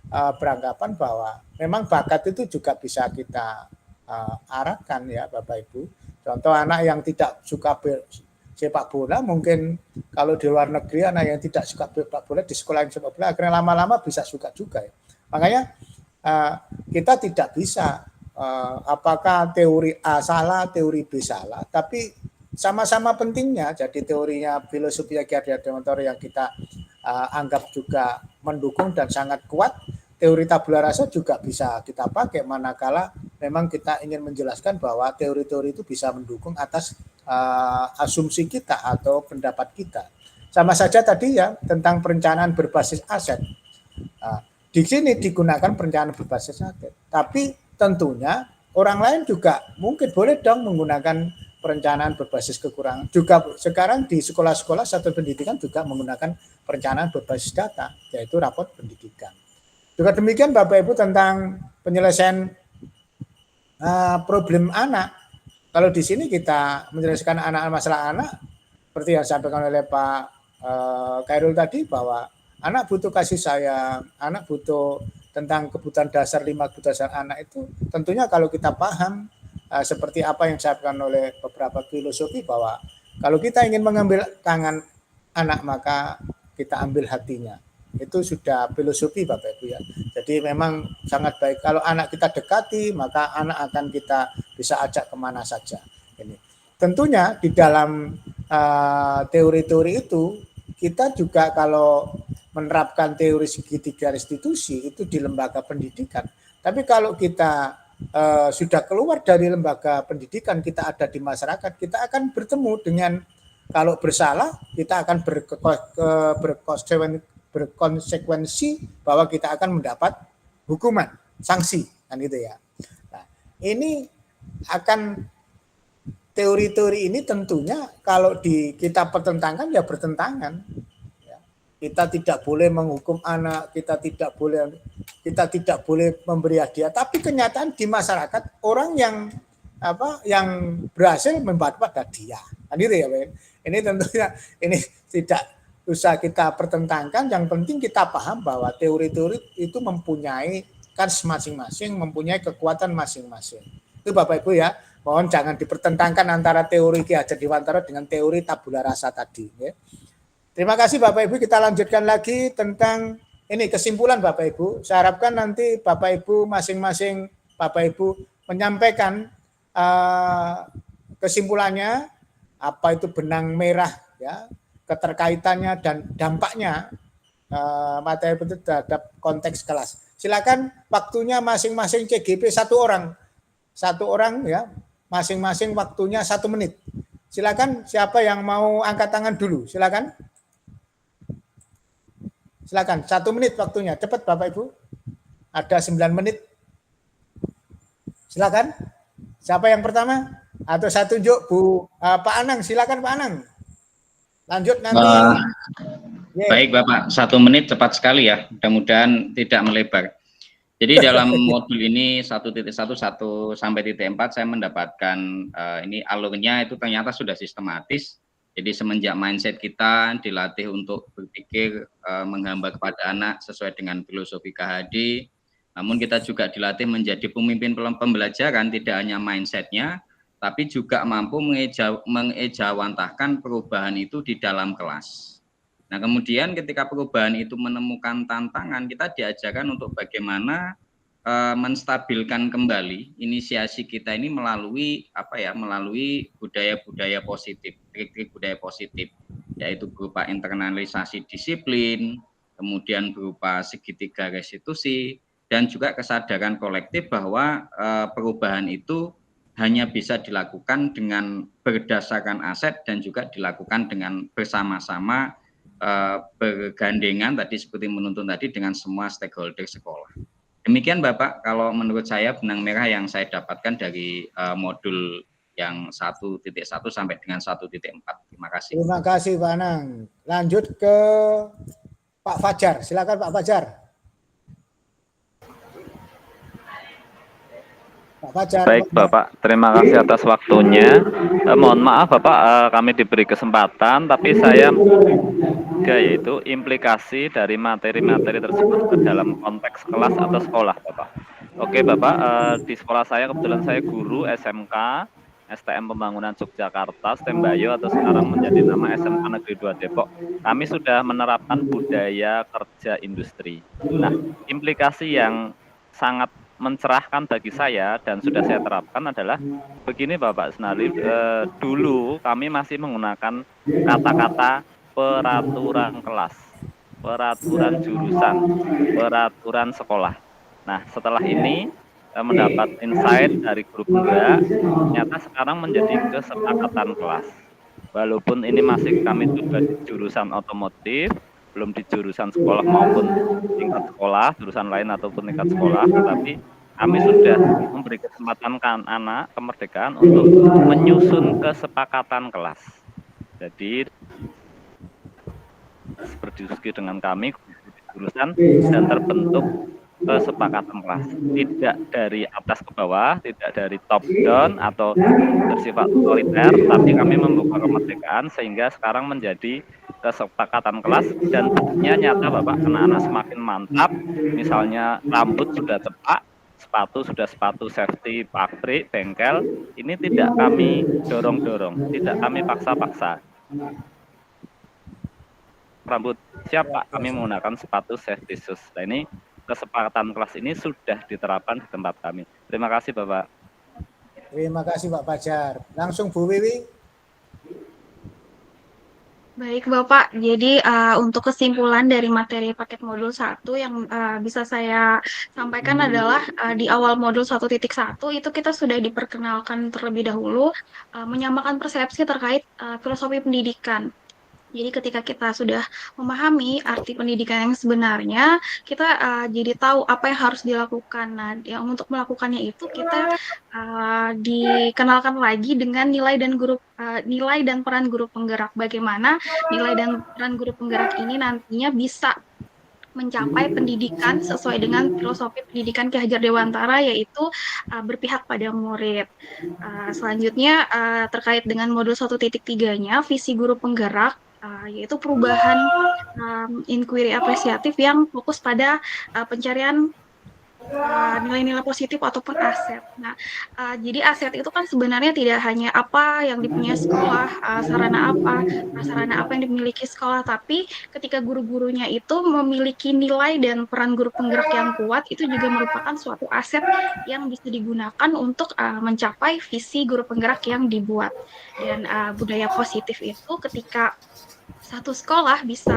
A: beranggapan bahwa memang bakat itu juga bisa kita arahkan ya Bapak Ibu. Contoh anak yang tidak suka sepak bola, mungkin kalau di luar negeri anak yang tidak suka sepak bola di sekolah yang sepak bola akhirnya lama-lama bisa suka juga ya. Makanya kita tidak bisa apakah teori A salah, teori B salah, tapi sama-sama pentingnya. Jadi teorinya filosofi Ki Hajar Dewantara yang kita anggap juga mendukung dan sangat kuat, teori tabula rasa juga bisa kita pakai manakala memang kita ingin menjelaskan bahwa teori-teori itu bisa mendukung atas asumsi kita atau pendapat kita. Sama saja tadi ya tentang perencanaan berbasis aset. Di sini digunakan perencanaan berbasis aset, tapi tentunya orang lain juga mungkin boleh dong menggunakan perencanaan berbasis kekurangan. Juga sekarang di sekolah-sekolah satuan pendidikan juga menggunakan perencanaan berbasis data, yaitu rapot pendidikan. Juga demikian Bapak Ibu tentang penyelesaian problem anak. Kalau di sini kita menjelaskan masalah anak, seperti yang disampaikan oleh Pak Khairul tadi, bahwa anak butuh kasih sayang, anak butuh tentang kebutuhan dasar 5 kebutuhan dasar anak itu tentunya kalau kita paham seperti apa yang disampaikan oleh beberapa filosofi bahwa kalau kita ingin mengambil tangan anak maka kita ambil hatinya. Itu sudah filosofi Bapak Ibu ya. Jadi memang sangat baik kalau anak kita dekati maka anak akan kita bisa ajak kemana saja. Ini tentunya di dalam teori-teori itu kita juga kalau menerapkan teori segitiga restitusi itu di lembaga pendidikan. Tapi kalau kita sudah keluar dari lembaga pendidikan, kita ada di masyarakat, kita akan bertemu dengan kalau bersalah kita akan berkonsekuensi bahwa kita akan mendapat hukuman, sanksi, kan gitu ya. Nah, ini akan teori-teori ini tentunya kalau kita pertentangkan ya bertentangan. Kita tidak boleh menghukum anak, kita tidak boleh memberi hadiah. Tapi kenyataan di masyarakat orang yang berhasil mendapat hadiah. Kan gitu ya, Pak. Ini tentunya ini tidak usah kita pertentangkan. Yang penting kita paham bahwa teori-teori itu mempunyai kans masing-masing, mempunyai kekuatan masing-masing. Itu Bapak Ibu ya. Mohon jangan dipertentangkan antara teori Ki Hajar Dewantara dengan teori tabula rasa tadi. Ya. Terima kasih Bapak Ibu, kita lanjutkan lagi tentang ini kesimpulan Bapak Ibu. Saya harapkan nanti Bapak Ibu masing-masing Bapak Ibu menyampaikan kesimpulannya, apa itu benang merah ya, keterkaitannya dan dampaknya materi itu terhadap konteks kelas. Silakan waktunya masing-masing CGP satu orang ya, masing-masing waktunya 1 menit. Silakan siapa yang mau angkat tangan dulu, silakan. Silakan, 1 menit waktunya. Cepat Bapak Ibu. Ada 9 menit. Silakan. Siapa yang pertama? Atau saya tunjuk Pak Anang. Silakan Pak Anang. Lanjut nanti.
D: Baik Bapak, 1 menit cepat sekali ya. Mudah-mudahan tidak melebar. Jadi dalam modul ini 1.1 sampai 4 saya mendapatkan ini alurnya itu ternyata sudah sistematis. Jadi semenjak mindset kita dilatih untuk berpikir menghamba kepada anak sesuai dengan filosofi KHD, namun kita juga dilatih menjadi pemimpin pembelajaran, tidak hanya mindsetnya, tapi juga mampu mengejawantahkan perubahan itu di dalam kelas. Nah kemudian ketika perubahan itu menemukan tantangan, kita diajarkan untuk bagaimana menstabilkan kembali inisiasi kita ini melalui melalui budaya-budaya positif, trik-trik budaya positif, yaitu berupa internalisasi disiplin, kemudian berupa segitiga restitusi, dan juga kesadaran kolektif bahwa perubahan itu hanya bisa dilakukan dengan berdasarkan aset dan juga dilakukan dengan bersama-sama bergandengan tadi seperti menuntun tadi dengan semua stakeholder sekolah. Demikian Bapak, kalau menurut saya benang merah yang saya dapatkan dari modul yang 1.1 sampai dengan 1.4. Terima kasih.
A: Terima kasih Pak Anang. Lanjut ke Pak Fajar. Silakan Pak Fajar. Pak Fajar.
B: Baik Bapak, terima kasih atas waktunya. Mohon maaf Bapak, kami diberi kesempatan, tapi saya yaitu implikasi dari materi-materi tersebut ke dalam konteks kelas atau sekolah Bapak. Oke Bapak, di sekolah saya kebetulan saya guru SMK STM Pembangunan Yogyakarta, STEM Bayo atau sekarang menjadi nama SMK Negeri 2 Depok. Kami sudah menerapkan budaya kerja industri. Nah, implikasi yang sangat mencerahkan bagi saya dan sudah saya terapkan adalah begini Bapak Sunarli, dulu kami masih menggunakan kata-kata peraturan kelas, peraturan jurusan, peraturan sekolah. Nah, setelah ini mendapat insight dari grup penggerak, ternyata sekarang menjadi kesepakatan kelas. Walaupun ini masih kami juga di jurusan otomotif, belum di jurusan sekolah maupun tingkat sekolah, jurusan lain ataupun tingkat sekolah, tetapi kami sudah memberi kesempatan anak kemerdekaan untuk menyusun kesepakatan kelas. Jadi berdiskusi dengan kami jurusan dan terbentuk kesepakatan kelas, tidak dari atas ke bawah, tidak dari top down atau bersifat otoriter, tapi kami membuka kemerdekaan sehingga sekarang menjadi kesepakatan kelas dan buktinya nyata Bapak, anak-anak semakin mantap, misalnya rambut sudah tepat, sepatu sudah sepatu safety pabrik, bengkel, ini tidak kami dorong-dorong, tidak kami paksa-paksa. Rambut siapa? Kami menggunakan sepatu safety shoes. Nah ini kesepakatan kelas ini sudah diterapkan di tempat kami. Terima kasih Bapak.
A: Terima kasih Pak Fajar. Langsung Bu Wiwi.
I: Baik, Bapak. Jadi untuk kesimpulan dari materi paket modul 1 yang bisa saya sampaikan adalah di awal modul 1.1 itu kita sudah diperkenalkan terlebih dahulu menyamakan persepsi terkait filosofi pendidikan. Jadi ketika kita sudah memahami arti pendidikan yang sebenarnya, kita jadi tahu apa yang harus dilakukan. Nah, yang untuk melakukannya itu kita dikenalkan lagi dengan nilai dan peran guru penggerak. Bagaimana nilai dan peran guru penggerak ini nantinya bisa mencapai pendidikan sesuai dengan filosofi pendidikan Ki Hajar Dewantara, yaitu berpihak pada murid. Selanjutnya terkait dengan modul 1.3-nya, visi guru penggerak, yaitu perubahan inquiry apresiatif yang fokus pada pencarian nilai-nilai positif ataupun aset. Nah, jadi aset itu kan sebenarnya tidak hanya apa yang dipunyai sekolah, sarana apa, prasarana apa yang dimiliki sekolah, tapi ketika guru-gurunya itu memiliki nilai dan peran guru penggerak yang kuat, itu juga merupakan suatu aset yang bisa digunakan untuk mencapai visi guru penggerak yang dibuat. Dan budaya positif itu ketika satu sekolah bisa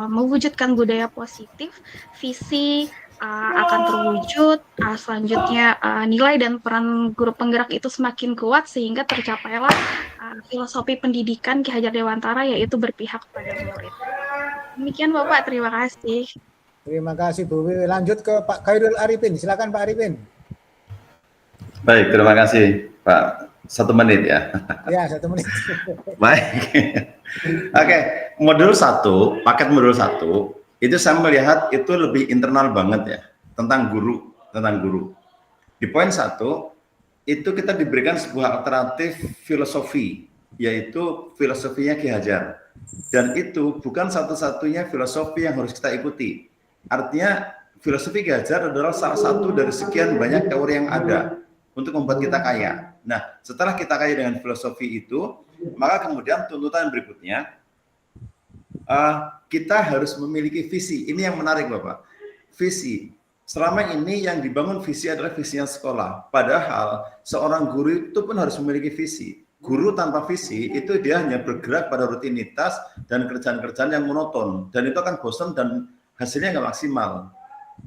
I: mewujudkan budaya positif, visi akan terwujud. Selanjutnya nilai dan peran guru penggerak itu semakin kuat sehingga tercapailah filosofi pendidikan Ki Hajar Dewantara, yaitu berpihak pada murid. Demikian Bapak, terima kasih.
A: Terima kasih Bu Wiwi. Lanjut ke Pak Khairul Arifin. Silakan Pak Arifin.
E: Baik, terima kasih Pak. 1 menit ya.
A: Ya, 1 menit.
E: Baik. Oke, modul 1, paket modul 1 itu saya melihat itu lebih internal banget ya, tentang guru. Di poin 1 itu kita diberikan sebuah alternatif filosofi, yaitu filosofinya Ki Hajar. Dan itu bukan satu-satunya filosofi yang harus kita ikuti. Artinya filosofi Ki Hajar adalah salah satu dari sekian banyak teori yang ada untuk membuat kita kaya. Nah, setelah kita kaya dengan filosofi itu, maka kemudian tuntutan berikutnya, kita harus memiliki visi. Ini yang menarik Bapak. Visi. Selama ini yang dibangun visi adalah visinya sekolah. Padahal seorang guru itu pun harus memiliki visi. Guru tanpa visi itu dia hanya bergerak pada rutinitas dan kerjaan-kerjaan yang monoton. Dan itu akan bosan dan hasilnya nggak maksimal.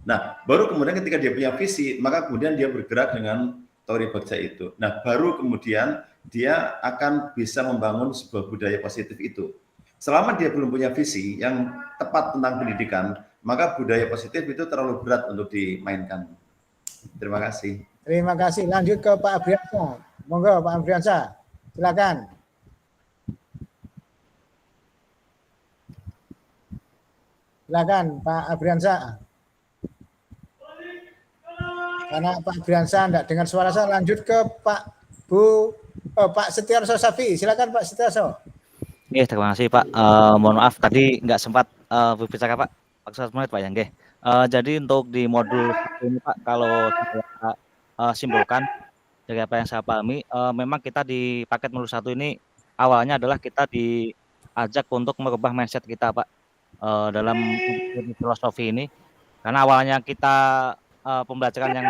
E: Nah, baru kemudian ketika dia punya visi, maka kemudian dia bergerak dengan teori Bagja itu. Nah, baru kemudian dia akan bisa membangun sebuah budaya positif itu. Selama dia belum punya visi yang tepat tentang pendidikan, maka budaya positif itu terlalu berat untuk dimainkan. Terima kasih.
A: Terima kasih. Lanjut ke Pak Abriansa. Monggo Pak Abriansa. Silakan. Silakan Pak Abriansa. Karena Pak Abriansa tidak dengar suara saya, lanjut ke Pak Setiarso Safi. Silakan Pak Setiarso.
J: Iya, terima kasih Pak. Mohon maaf tadi nggak sempat berbicara Pak. Waktu 1 menit Pak ya, nggih. Jadi untuk di modul ini Pak, kalau saya simpulkan dari apa yang saya pahami, memang kita di paket modul 1 ini awalnya adalah kita diajak untuk merubah mindset kita Pak dalam filosofi ini. Karena awalnya kita pembelajaran yang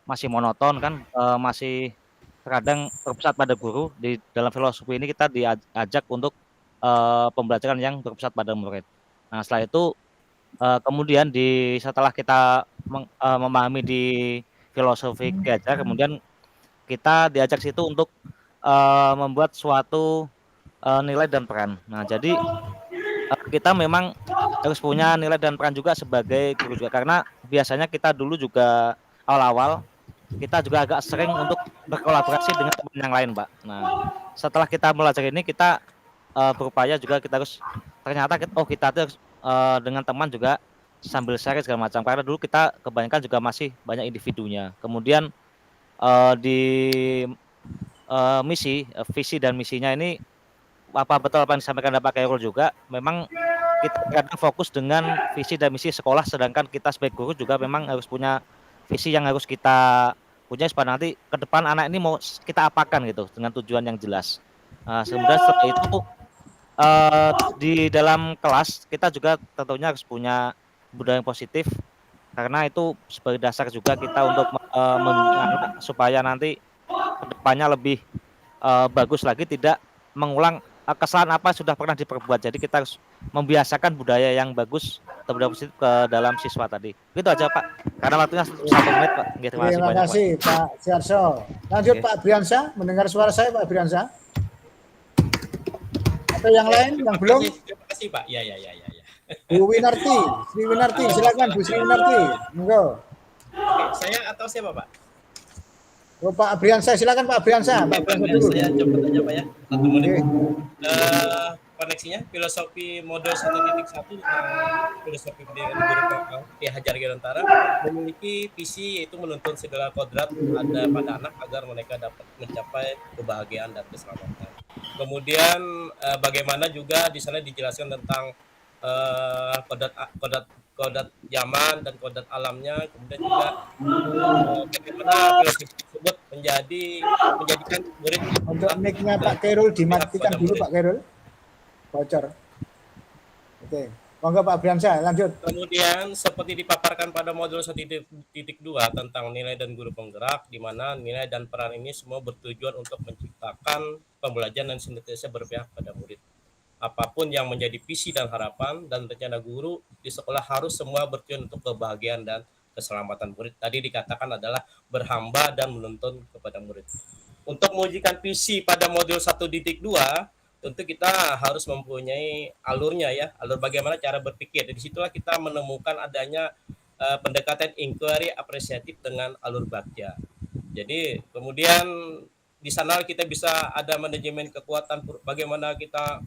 J: masih monoton kan, masih terkadang berpusat pada guru. Di dalam filosofi ini kita diajak untuk pembelajaran yang berpusat pada murid. Nah, setelah itu kemudian setelah kita memahami di filosofi Ki Hajar, kemudian kita diajak situ untuk membuat suatu nilai dan peran. Nah, jadi kita memang harus punya nilai dan peran juga sebagai guru juga, karena biasanya kita dulu juga awal-awal kita juga agak sering untuk berkolaborasi dengan teman yang lain, Pak. Nah, setelah kita belajar ini kita berupaya juga kita harus ternyata kita harus dengan teman juga sambil share segala macam, karena dulu kita kebanyakan juga masih banyak individunya. Kemudian di visi dan misinya ini apa betul apa yang disampaikan Pak Khairul juga, memang kita kadang fokus dengan visi dan misi sekolah, sedangkan kita sebagai guru juga memang harus punya visi yang harus kita punya supaya nanti ke depan anak ini mau kita apakan gitu dengan tujuan yang jelas. Kemudian setelah itu di dalam kelas kita juga tentunya harus punya budaya yang positif, karena itu sebagai dasar juga kita untuk supaya nanti ke depannya lebih bagus lagi, tidak mengulang kesalahan apa sudah pernah diperbuat. Jadi kita harus membiasakan budaya yang bagus atau budaya positif ke dalam siswa tadi. Itu aja Pak. Karena waktunya 1 menit Pak. Terima kasih
A: Terima
J: banyak
A: kasih Pak Siarso. Lanjut
J: Oke.
A: Pak Briansa, mendengar suara saya Pak Briansa? Atau yang lain yang belum?
C: Terima kasih Pak. Ya.
A: Bu Winarti, Sri Winarti, silakan Bu Sri Winarti. Monggo.
C: Oke, saya atau siapa Pak?
A: Oh, Pak Briansa, silakan Pak Briansa. Pak Briansa dulu.
C: Saya cepat aja Pak ya. 1 menit.
A: Oke.
C: Koneksinya filosofi modul 1.1 filosofi pendidikan guru Ki Hajar Dewantara memiliki visi yaitu menuntun segala kodrat ada pada anak agar mereka dapat mencapai kebahagiaan dan keselamatan. Kemudian bagaimana juga di sana dijelaskan tentang kodrat zaman dan kodrat alamnya, kemudian juga bagaimana filosofi tersebut menjadikan murid
A: Untuk mic-nya Pak Khairul dimatikan dulu Pak Khairul. Bocor. Oke. Monggo Pak Briansa, lanjut.
C: Kemudian seperti dipaparkan pada modul 1.2 tentang nilai dan guru penggerak, di mana nilai dan peran ini semua bertujuan untuk menciptakan pembelajaran dan senantiasa berpihak pada murid. Apapun yang menjadi visi dan harapan dan rencana guru di sekolah harus semua bertujuan untuk kebahagiaan dan keselamatan murid. Tadi dikatakan adalah berhamba dan menuntun kepada murid. Untuk mewujudkan visi pada modul 1.2, tentu kita harus mempunyai alurnya ya, alur bagaimana cara berpikir. Di situlah kita menemukan adanya pendekatan inquiry apresiatif dengan alur bakya. Jadi kemudian di sana kita bisa ada manajemen kekuatan, bagaimana kita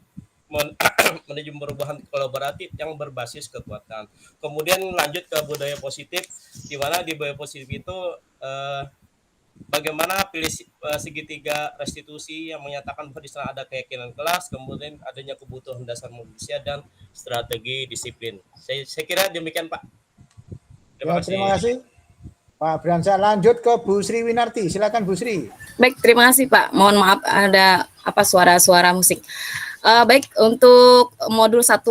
C: manajemen perubahan kolaboratif yang berbasis kekuatan. Kemudian lanjut ke budaya positif, di mana di budaya positif itu bagaimana pilih segitiga restitusi yang menyatakan bahwa di sana ada keyakinan kelas, kemudian adanya kebutuhan dasar manusia dan strategi disiplin. Saya kira demikian Pak.
A: Terima kasih. Pak Briansa, lanjut ke Bu Sri Winarti. Silakan Bu Sri.
G: Baik, terima kasih Pak. Mohon maaf ada suara-suara musik. Baik, untuk modul 1,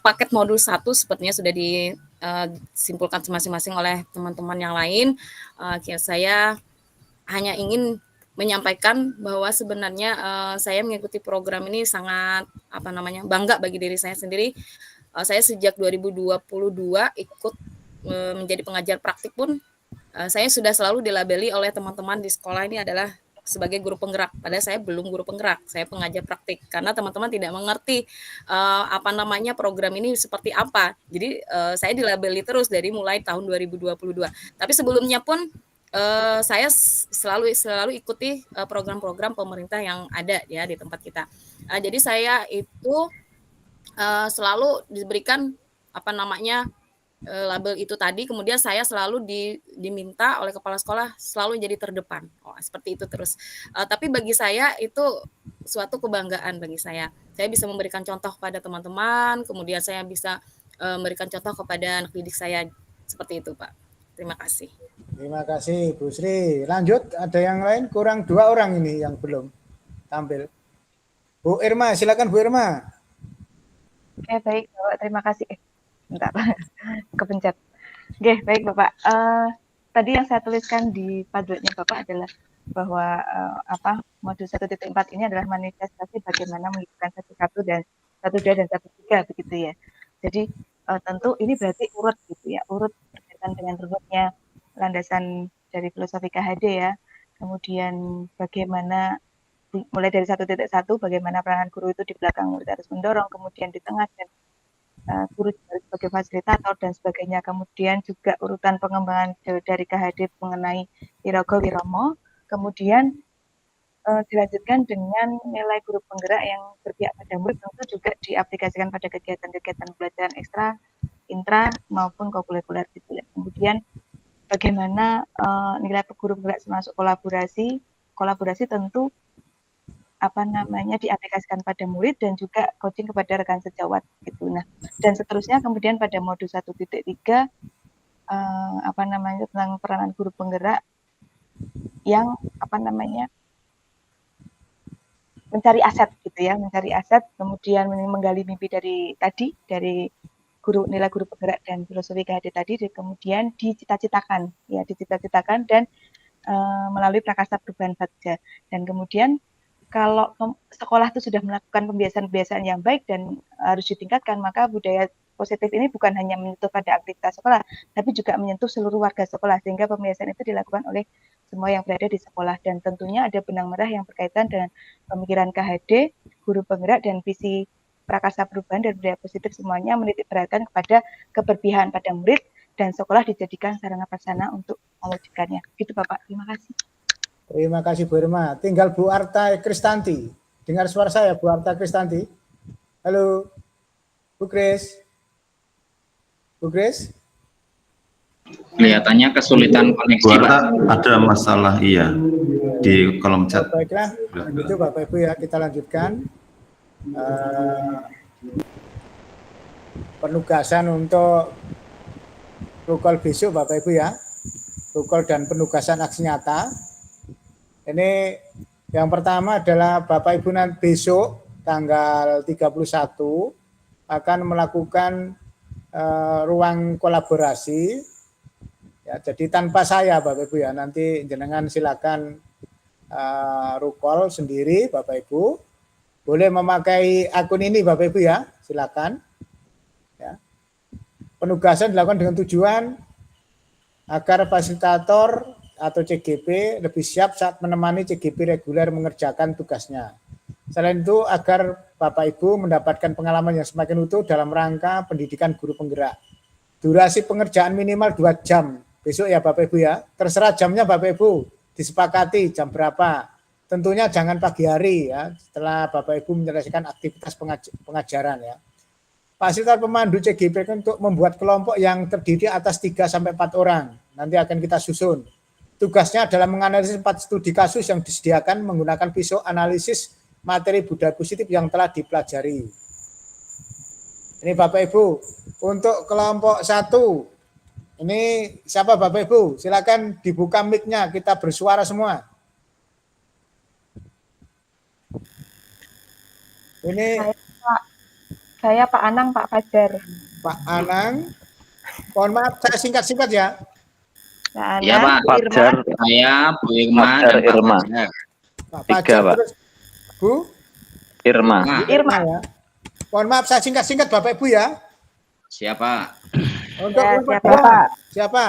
G: paket modul 1 sepertinya sudah disimpulkan masing-masing oleh teman-teman yang lain. Saya hanya ingin menyampaikan bahwa sebenarnya saya mengikuti program ini sangat bangga bagi diri saya sendiri. Saya sejak 2022 ikut menjadi pengajar praktik pun saya sudah selalu dilabeli oleh teman-teman di sekolah ini adalah sebagai guru penggerak. Padahal saya belum guru penggerak, saya pengajar praktik karena teman-teman tidak mengerti program ini seperti apa. Jadi saya dilabeli terus dari mulai tahun 2022. Tapi sebelumnya pun saya selalu ikuti program-program pemerintah yang ada ya di tempat kita. Jadi saya itu selalu diberikan label itu tadi, kemudian saya selalu diminta oleh kepala sekolah selalu jadi terdepan. Seperti itu terus. Tapi bagi saya itu suatu kebanggaan bagi saya. Saya bisa memberikan contoh kepada teman-teman, kemudian saya bisa memberikan contoh kepada anak didik saya seperti itu, Pak. Terima kasih.
A: Terima kasih Bu Sri. Lanjut, ada yang lain? Kurang 2 orang ini yang belum tampil. Bu Irma, silakan Bu Irma.
H: Oke, baik Bapak, terima kasih. Bentar, kepencet. Oke, baik Bapak. Tadi yang saya tuliskan di padletnya Bapak adalah bahwa modul 1.4 ini adalah manifestasi bagaimana menghidupkan 1.1 dan 1.2 dan 1.3 begitu ya. Jadi tentu ini berarti urut gitu ya, urut berkaitan dengan runutnya landasan dari filosofi KHD ya. Kemudian bagaimana mulai dari 1.1 bagaimana peranan guru itu di belakang murid harus mendorong, kemudian di tengah dan guru sebagai fasilitator dan sebagainya. Kemudian juga urutan pengembangan dari KHD mengenai Wirogo Wiromo. Kemudian dilanjutkan dengan nilai guru penggerak yang berpihak pada murid tentu juga diaplikasikan pada kegiatan-kegiatan pelajaran ekstra, intra maupun kokurikuler gitu ya. Kemudian bagaimana nilai guru penggerak termasuk kolaborasi tentu diaplikasikan pada murid dan juga coaching kepada rekan sejawat gitu. Nah, dan seterusnya kemudian pada modul 1.3 tentang peranan guru penggerak yang mencari aset gitu ya, mencari aset, kemudian menggali mimpi dari nilai guru penggerak dan filosofi KHD tadi, dan kemudian dicita-citakan dan melalui prakarsa perubahan bagja. Dan kemudian kalau sekolah itu sudah melakukan pembiasaan-pembiasaan yang baik dan harus ditingkatkan, maka budaya positif ini bukan hanya menyentuh pada aktivitas sekolah, tapi juga menyentuh seluruh warga sekolah, sehingga pembiasaan itu dilakukan oleh semua yang berada di sekolah. Dan tentunya ada benang merah yang berkaitan dengan pemikiran KHD, guru penggerak, dan visi prakarsa perubahan dan budaya positif semuanya menitik beratkan kepada keberpihakan pada murid, dan sekolah dijadikan sarana prasarana untuk mewujudkannya. Gitu Bapak, terima kasih.
A: Terima kasih Bu Irma. Tinggal Bu Arta Kristanti. Dengar suara saya Bu Arta Kristanti. Halo Bu Kris. Bu Kris?
D: Kelihatannya kesulitan koneksi,
E: Bu
D: Pak.
E: Arta, ada masalah iya di kolom chat.
A: Baiklah, itu Bapak Ibu ya, kita lanjutkan. Penugasan untuk rukol besok Bapak Ibu ya. Rukol dan penugasan aksi nyata. Ini yang pertama adalah Bapak Ibu nanti besok tanggal 31 akan melakukan ruang kolaborasi ya, jadi tanpa saya Bapak Ibu ya, nanti jenengan silakan rukol sendiri Bapak Ibu, boleh memakai akun ini Bapak Ibu ya, silakan ya. Penugasan dilakukan dengan tujuan agar fasilitator atau CGP lebih siap saat menemani CGP reguler mengerjakan tugasnya. Selain itu agar Bapak Ibu mendapatkan pengalaman yang semakin utuh dalam rangka pendidikan guru penggerak. Durasi pengerjaan minimal 2 jam. Besok ya Bapak Ibu ya. Terserah jamnya Bapak Ibu, disepakati jam berapa. Tentunya jangan pagi hari ya, setelah Bapak Ibu menyelesaikan aktivitas pengajaran ya. Fasilitator pemandu CGP untuk membuat kelompok yang terdiri atas 3 sampai 4 orang. Nanti akan kita susun. Tugasnya adalah menganalisis 4 studi kasus yang disediakan menggunakan pisau analisis materi budaya positif yang telah dipelajari. Ini Bapak Ibu, untuk kelompok 1, ini siapa Bapak Ibu? Silakan dibuka mic-nya, kita bersuara semua. Ini
H: Saya Pak Anang, Pak Fajar.
A: Pak Anang, mohon maaf saya singkat-singkat ya.
H: Pak
D: Ya
H: Anang,
D: Pak,
H: Bu Irma.
D: Fajar, saya, Bu Irma,
B: Fajar,
D: dan Pak
B: Irma.
D: Fajar.
A: Pak
B: 3
A: Fajar,
B: Pak.
A: terus Bu
B: Irma.
D: Nah,
H: Irma.
A: ya. Mohon maaf saya singkat-singkat Bapak Ibu ya.
D: siapa?
A: Untuk
H: Ya,
A: kelompok
H: siapa?
A: dua,
F: Pak.
A: siapa?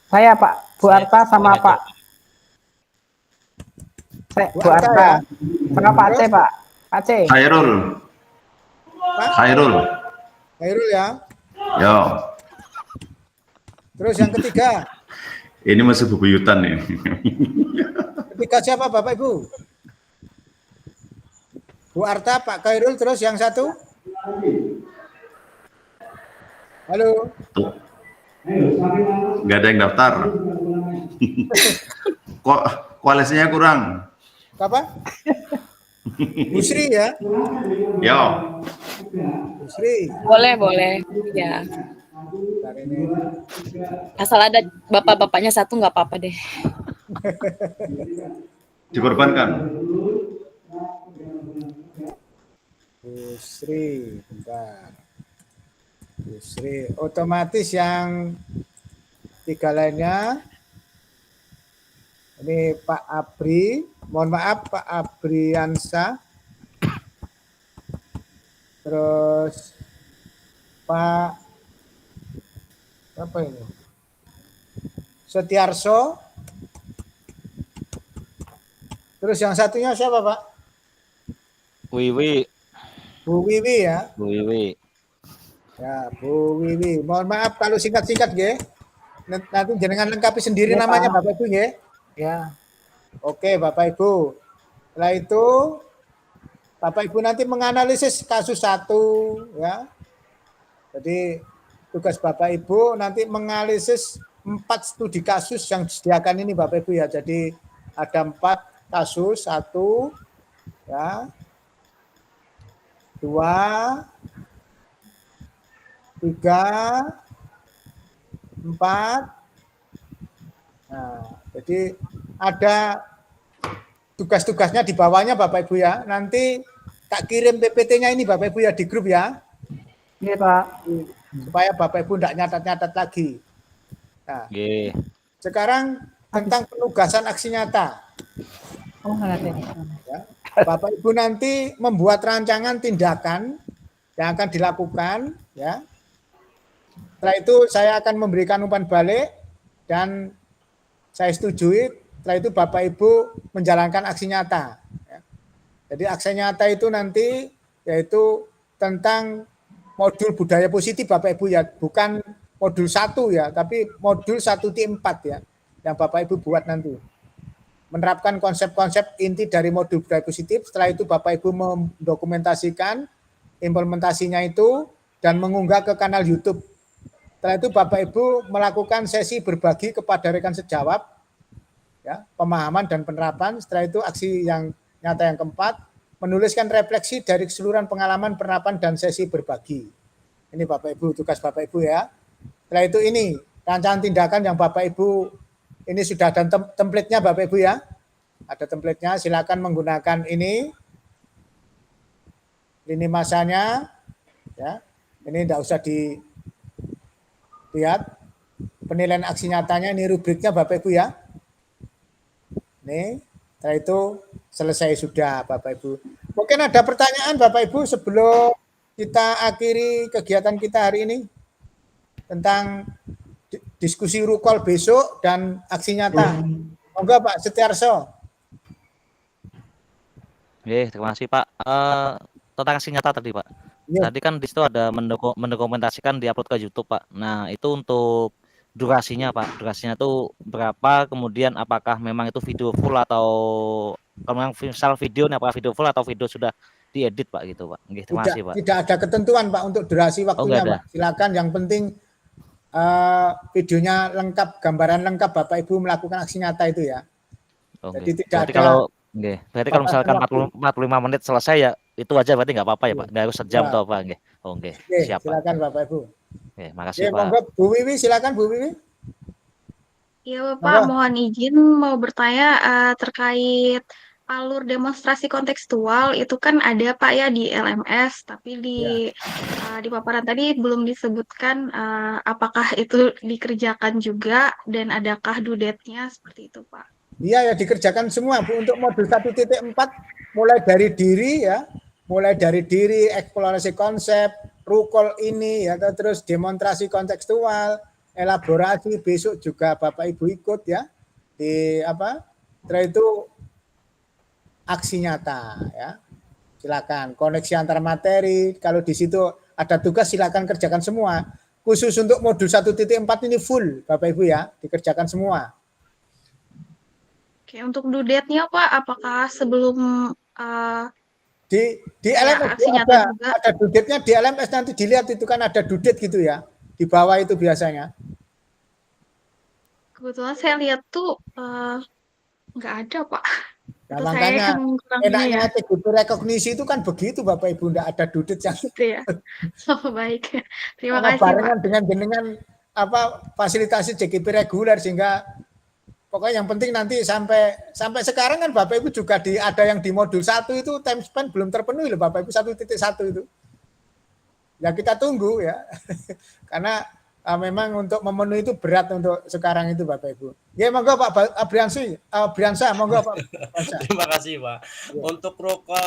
F: Saya Pak, Bu Arta sama
C: Saya.
F: Pak.
A: Bu
F: Bu
A: Arta
F: Arta
A: ya.
F: sama Pak C Pak. Pak C.
E: Khairul.
A: Pak
E: Khairul.
A: Khairul ya.
E: Yo.
A: Terus yang ketiga.
E: Ini masih bebuyutan nih.
A: Ketiga siapa Bapak Ibu? Bu Arta, Pak Khairul, terus yang satu? Halo.
E: Tuh. Nggak ada yang daftar. Kok koalisinya kurang?
A: Apa? Bu Sri ya?
E: Yo.
A: Bu Sri.
G: Boleh. Ya.
A: Bentar ini.
G: Asal ada bapak-bapaknya satu nggak apa-apa deh.
E: Dikorbankan.
A: Bu Sri, bentar. Bu Sri, otomatis yang 3 lainnya. Ini Pak Abri, mohon maaf Pak Abriansa. Terus Pak apa ini? Setiarso. Terus yang satunya siapa Pak?
J: Wiwi,
A: Bu Wiwi ya.
J: Bu Wiwi.
A: Ya, Bu Wiwi. Mohon maaf kalau singkat-singkat nggih. Nanti jenengan lengkapi sendiri
F: Ya,
A: namanya
F: Pak.
A: Bapak Ibu nggih.
F: Ya.
A: Oke, Bapak Ibu. Setelah itu Bapak Ibu nanti menganalisis kasus 1 ya. Jadi tugas Bapak Ibu nanti menganalisis 4 studi kasus yang disediakan ini Bapak Ibu ya. Jadi ada 4 kasus, 1 ya. 2 3 4. Nah, jadi ada tugas-tugasnya di bawahnya Bapak Ibu ya. Nanti tak kirim PPT-nya ini Bapak Ibu ya di grup ya.
F: Iya Pak.
A: Supaya Bapak Ibu tidak nyatat-nyatat lagi. Nah,
J: Nggih.
A: sekarang tentang penugasan aksi nyata.
F: Oh, nggak ada.
A: Ya. Bapak Ibu nanti membuat rancangan tindakan yang akan dilakukan, ya. Setelah itu saya akan memberikan umpan balik dan saya setujui. Setelah itu Bapak Ibu menjalankan aksi nyata. Ya. Jadi aksi nyata itu nanti yaitu tentang modul budaya positif Bapak Ibu ya, bukan modul 1 ya, tapi modul 1T4 ya, yang Bapak Ibu buat nanti. Menerapkan konsep-konsep inti dari modul budaya positif. Setelah itu Bapak Ibu mendokumentasikan implementasinya itu dan mengunggah ke kanal YouTube. Setelah itu Bapak Ibu melakukan sesi berbagi kepada rekan sejawat, ya, pemahaman dan penerapan. Setelah itu aksi yang nyata yang keempat, menuliskan refleksi dari keseluruhan pengalaman penerapan dan sesi berbagi. Ini Bapak Ibu, tugas Bapak Ibu ya. Setelah itu ini rancangan tindakan yang Bapak Ibu, ini sudah ada template-nya Bapak Ibu ya. Ada template-nya, silakan menggunakan ini. Lini masanya, ya. Ini tidak usah dilihat. Penilaian aksi nyatanya, ini rubriknya Bapak Ibu ya. Ini, setelah itu selesai sudah Bapak Ibu. Mungkin ada pertanyaan Bapak Ibu sebelum kita akhiri kegiatan kita hari ini tentang diskusi rukol besok dan aksi nyata. Monggo Pak Setiarso.
J: Terima kasih Pak. Tentang aksi nyata tadi Pak.
A: Ya.
J: Tadi kan di situ ada mendokumentasikan diupload ke YouTube Pak. Nah itu untuk durasinya Pak. Durasinya itu berapa? Kemudian apakah memang itu video full atau kalau memang misal video nih apakah video full atau video sudah diedit Pak gitu Pak. Terima kasih Pak.
A: Tidak ada ketentuan Pak untuk durasi waktunya Pak. Silakan, yang penting videonya lengkap, gambaran lengkap Bapak Ibu melakukan aksi nyata itu ya. Jadi tidak ada.
J: Berarti kalau misalkan 45 menit selesai ya itu aja berarti nggak apa-apa ya Pak, nggak harus sejam atau apa. Siap
A: silakan Bapak Ibu.
J: Makasih Pak.
A: Monggo Bu Wiwi, silakan Bu Wiwi.
I: Iya Bapak, mohon izin mau bertanya terkait alur demonstrasi kontekstual itu kan ada Pak ya di LMS, tapi di paparan tadi belum disebutkan apakah itu dikerjakan juga dan adakah due date-nya seperti itu Pak.
A: Iya ya, dikerjakan semua Bu. Untuk modul 1.4 mulai dari diri ya, mulai dari diri, eksplorasi konsep, rukol ini ya, terus demonstrasi kontekstual, elaborasi, besok juga Bapak Ibu ikut ya di apa? Setelah itu aksi nyata ya. Silakan koneksi antar materi, kalau di situ ada tugas silakan kerjakan semua. Khusus untuk modul 1.4 ini full Bapak Ibu ya, dikerjakan semua.
I: Oke, untuk due date-nya Pak, apakah sebelum
A: di LMS ada due date-nya di LMS, nanti dilihat itu kan ada due date gitu ya, di bawah itu biasanya.
I: Kebetulan saya lihat tuh nggak ada Pak.
A: Nah, makanya enaknya TGP rekognisi itu kan begitu Bapak Ibu, enggak ada due date yang
I: gitu ya. Oh, baik. Terima kasih
A: barengan
I: Pak.
A: dengan apa fasilitasi JGP reguler, sehingga pokoknya yang penting nanti sampai sekarang kan Bapak Ibu juga ada yang di modul 1 itu time span belum terpenuhi loh Bapak Ibu, 1.1 itu. Ya kita tunggu ya. Karena memang untuk memenuhi itu berat untuk sekarang itu Bapak Ibu. Ya monggo Pak Briansa, monggo Pak.
C: Terima kasih Pak. Ya. Untuk rokol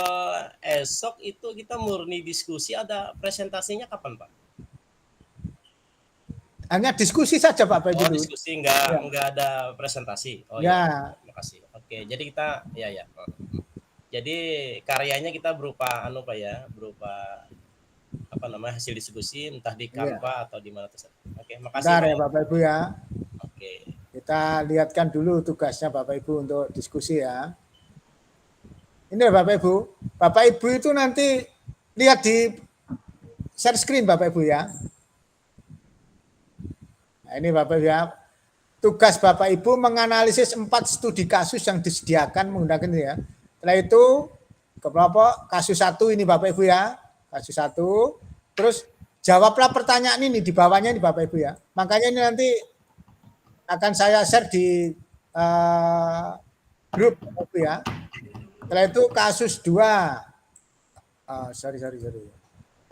C: esok itu kita murni diskusi, ada presentasinya kapan Pak?
A: Hanya diskusi saja Pak Ibu.
C: Oh, diskusi enggak ada presentasi. Oh ya. Terima kasih. Oke, jadi kita ya. Jadi karyanya kita berupa Pak ya, berupa hasil diskusi entah di Canva atau di mana tersebut. Oke, makasih
A: Bentar ya Bapak Ibu ya.
C: Oke.
A: Kita lihatkan dulu tugasnya Bapak Ibu untuk diskusi ya. Ini Bapak Ibu. Bapak Ibu itu nanti lihat di share screen Bapak Ibu ya. Nah, ini Bapak Ibu ya. Tugas Bapak Ibu menganalisis 4 studi kasus yang disediakan menggunakan ini ya. Setelah itu kelompok kasus 1 ini Bapak Ibu ya. Kasus 1. Terus jawablah pertanyaan ini di bawahnya ini Bapak Ibu ya. Makanya ini nanti akan saya share di grup Bapak Ibu ya. Setelah itu kasus 2. Sorry.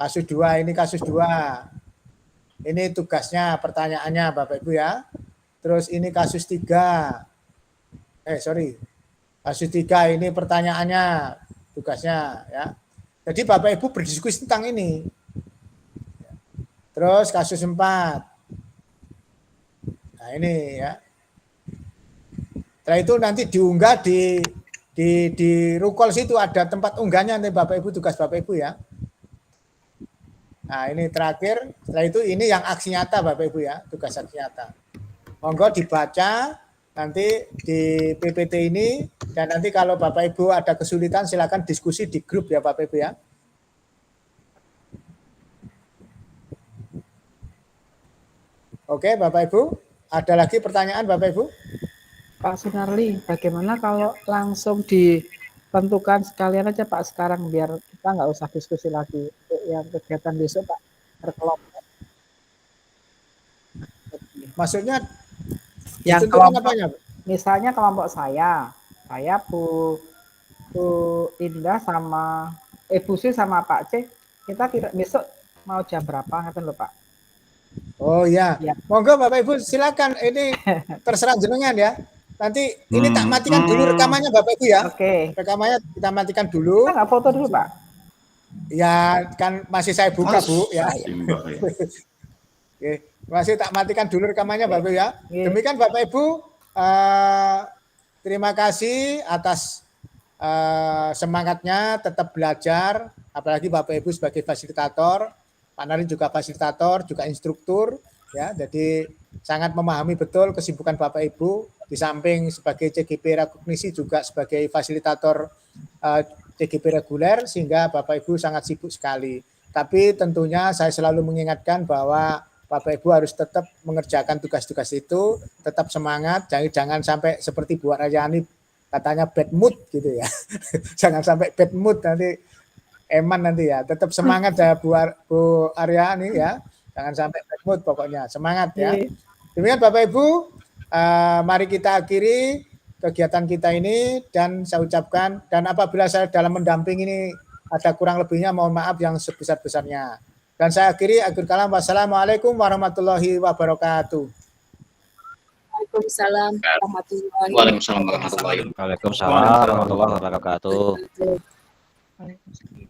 A: Kasus 2 ini kasus 2. Ini tugasnya, pertanyaannya Bapak Ibu ya. Terus ini kasus 3. Kasus 3 ini pertanyaannya. tugasnya ya. Jadi Bapak Ibu berdiskusi tentang ini. Terus kasus 4. Nah ini ya. Setelah itu nanti diunggah di Rukol situ ada tempat unggahnya nanti Bapak Ibu, tugas Bapak Ibu ya. Nah ini terakhir, setelah itu ini yang aksi nyata Bapak Ibu ya, tugas aksi nyata. Monggo dibaca nanti di PPT ini, dan nanti kalau Bapak Ibu ada kesulitan silakan diskusi di grup ya Bapak Ibu ya. Oke Bapak Ibu, ada lagi pertanyaan Bapak Ibu?
F: Pak Sunarli, bagaimana kalau langsung ditentukan sekalian aja Pak sekarang, biar kita nggak usah diskusi lagi untuk yang kegiatan besok Pak berkelompok.
A: Maksudnya
F: Yang
A: ditentukan
F: kelompok,
A: apanya?
F: misalnya kelompok saya Bu Indah sama Bu Sri sama Pak C, kita kira besok mau jam berapa ngerti lho Pak?
A: Oh ya,
F: Ya.
A: monggo Bapak Ibu silakan, ini terserah jenengan ya. Nanti ini tak matikan dulu rekamannya Bapak Ibu ya.
F: Oke.
A: Rekamannya kita matikan dulu.
F: Kita nggak foto dulu Pak?
A: Ya kan masih saya buka Bu ya.
E: Simbah, ya.
A: Oke, masih tak matikan dulu rekamannya Bapak Ibu ya.
F: Oke.
A: Demikian Bapak Ibu, terima kasih atas semangatnya tetap belajar, apalagi Bapak Ibu sebagai fasilitator, Pak Nari juga fasilitator, juga instruktur ya. Jadi sangat memahami betul kesibukan Bapak Ibu, di samping sebagai CGP rekognisi juga sebagai fasilitator CGP reguler, sehingga Bapak Ibu sangat sibuk sekali. Tapi tentunya saya selalu mengingatkan bahwa Bapak Ibu harus tetap mengerjakan tugas-tugas itu, tetap semangat, jangan sampai seperti Bu Aryani katanya bad mood gitu ya. Jangan sampai bad mood nanti eman nanti ya. Tetap semangat ya Bu Aryani ya. Jangan sampai bad mood pokoknya. Semangat ya. Demikian Bapak Ibu, mari kita akhiri kegiatan kita ini, dan saya ucapkan, dan apabila saya dalam mendamping ini ada kurang lebihnya mohon maaf yang sebesar-besarnya. Dan saya akhiri akhir kalam, wassalamualaikum warahmatullahi wabarakatuh.
G: Waalaikumsalam warahmatullahi
D: Waalaikumsalam warahmatullahi wabarakatuh.
J: Waalaikumsalam warahmatullahi wabarakatuh.
G: wabarakatuh.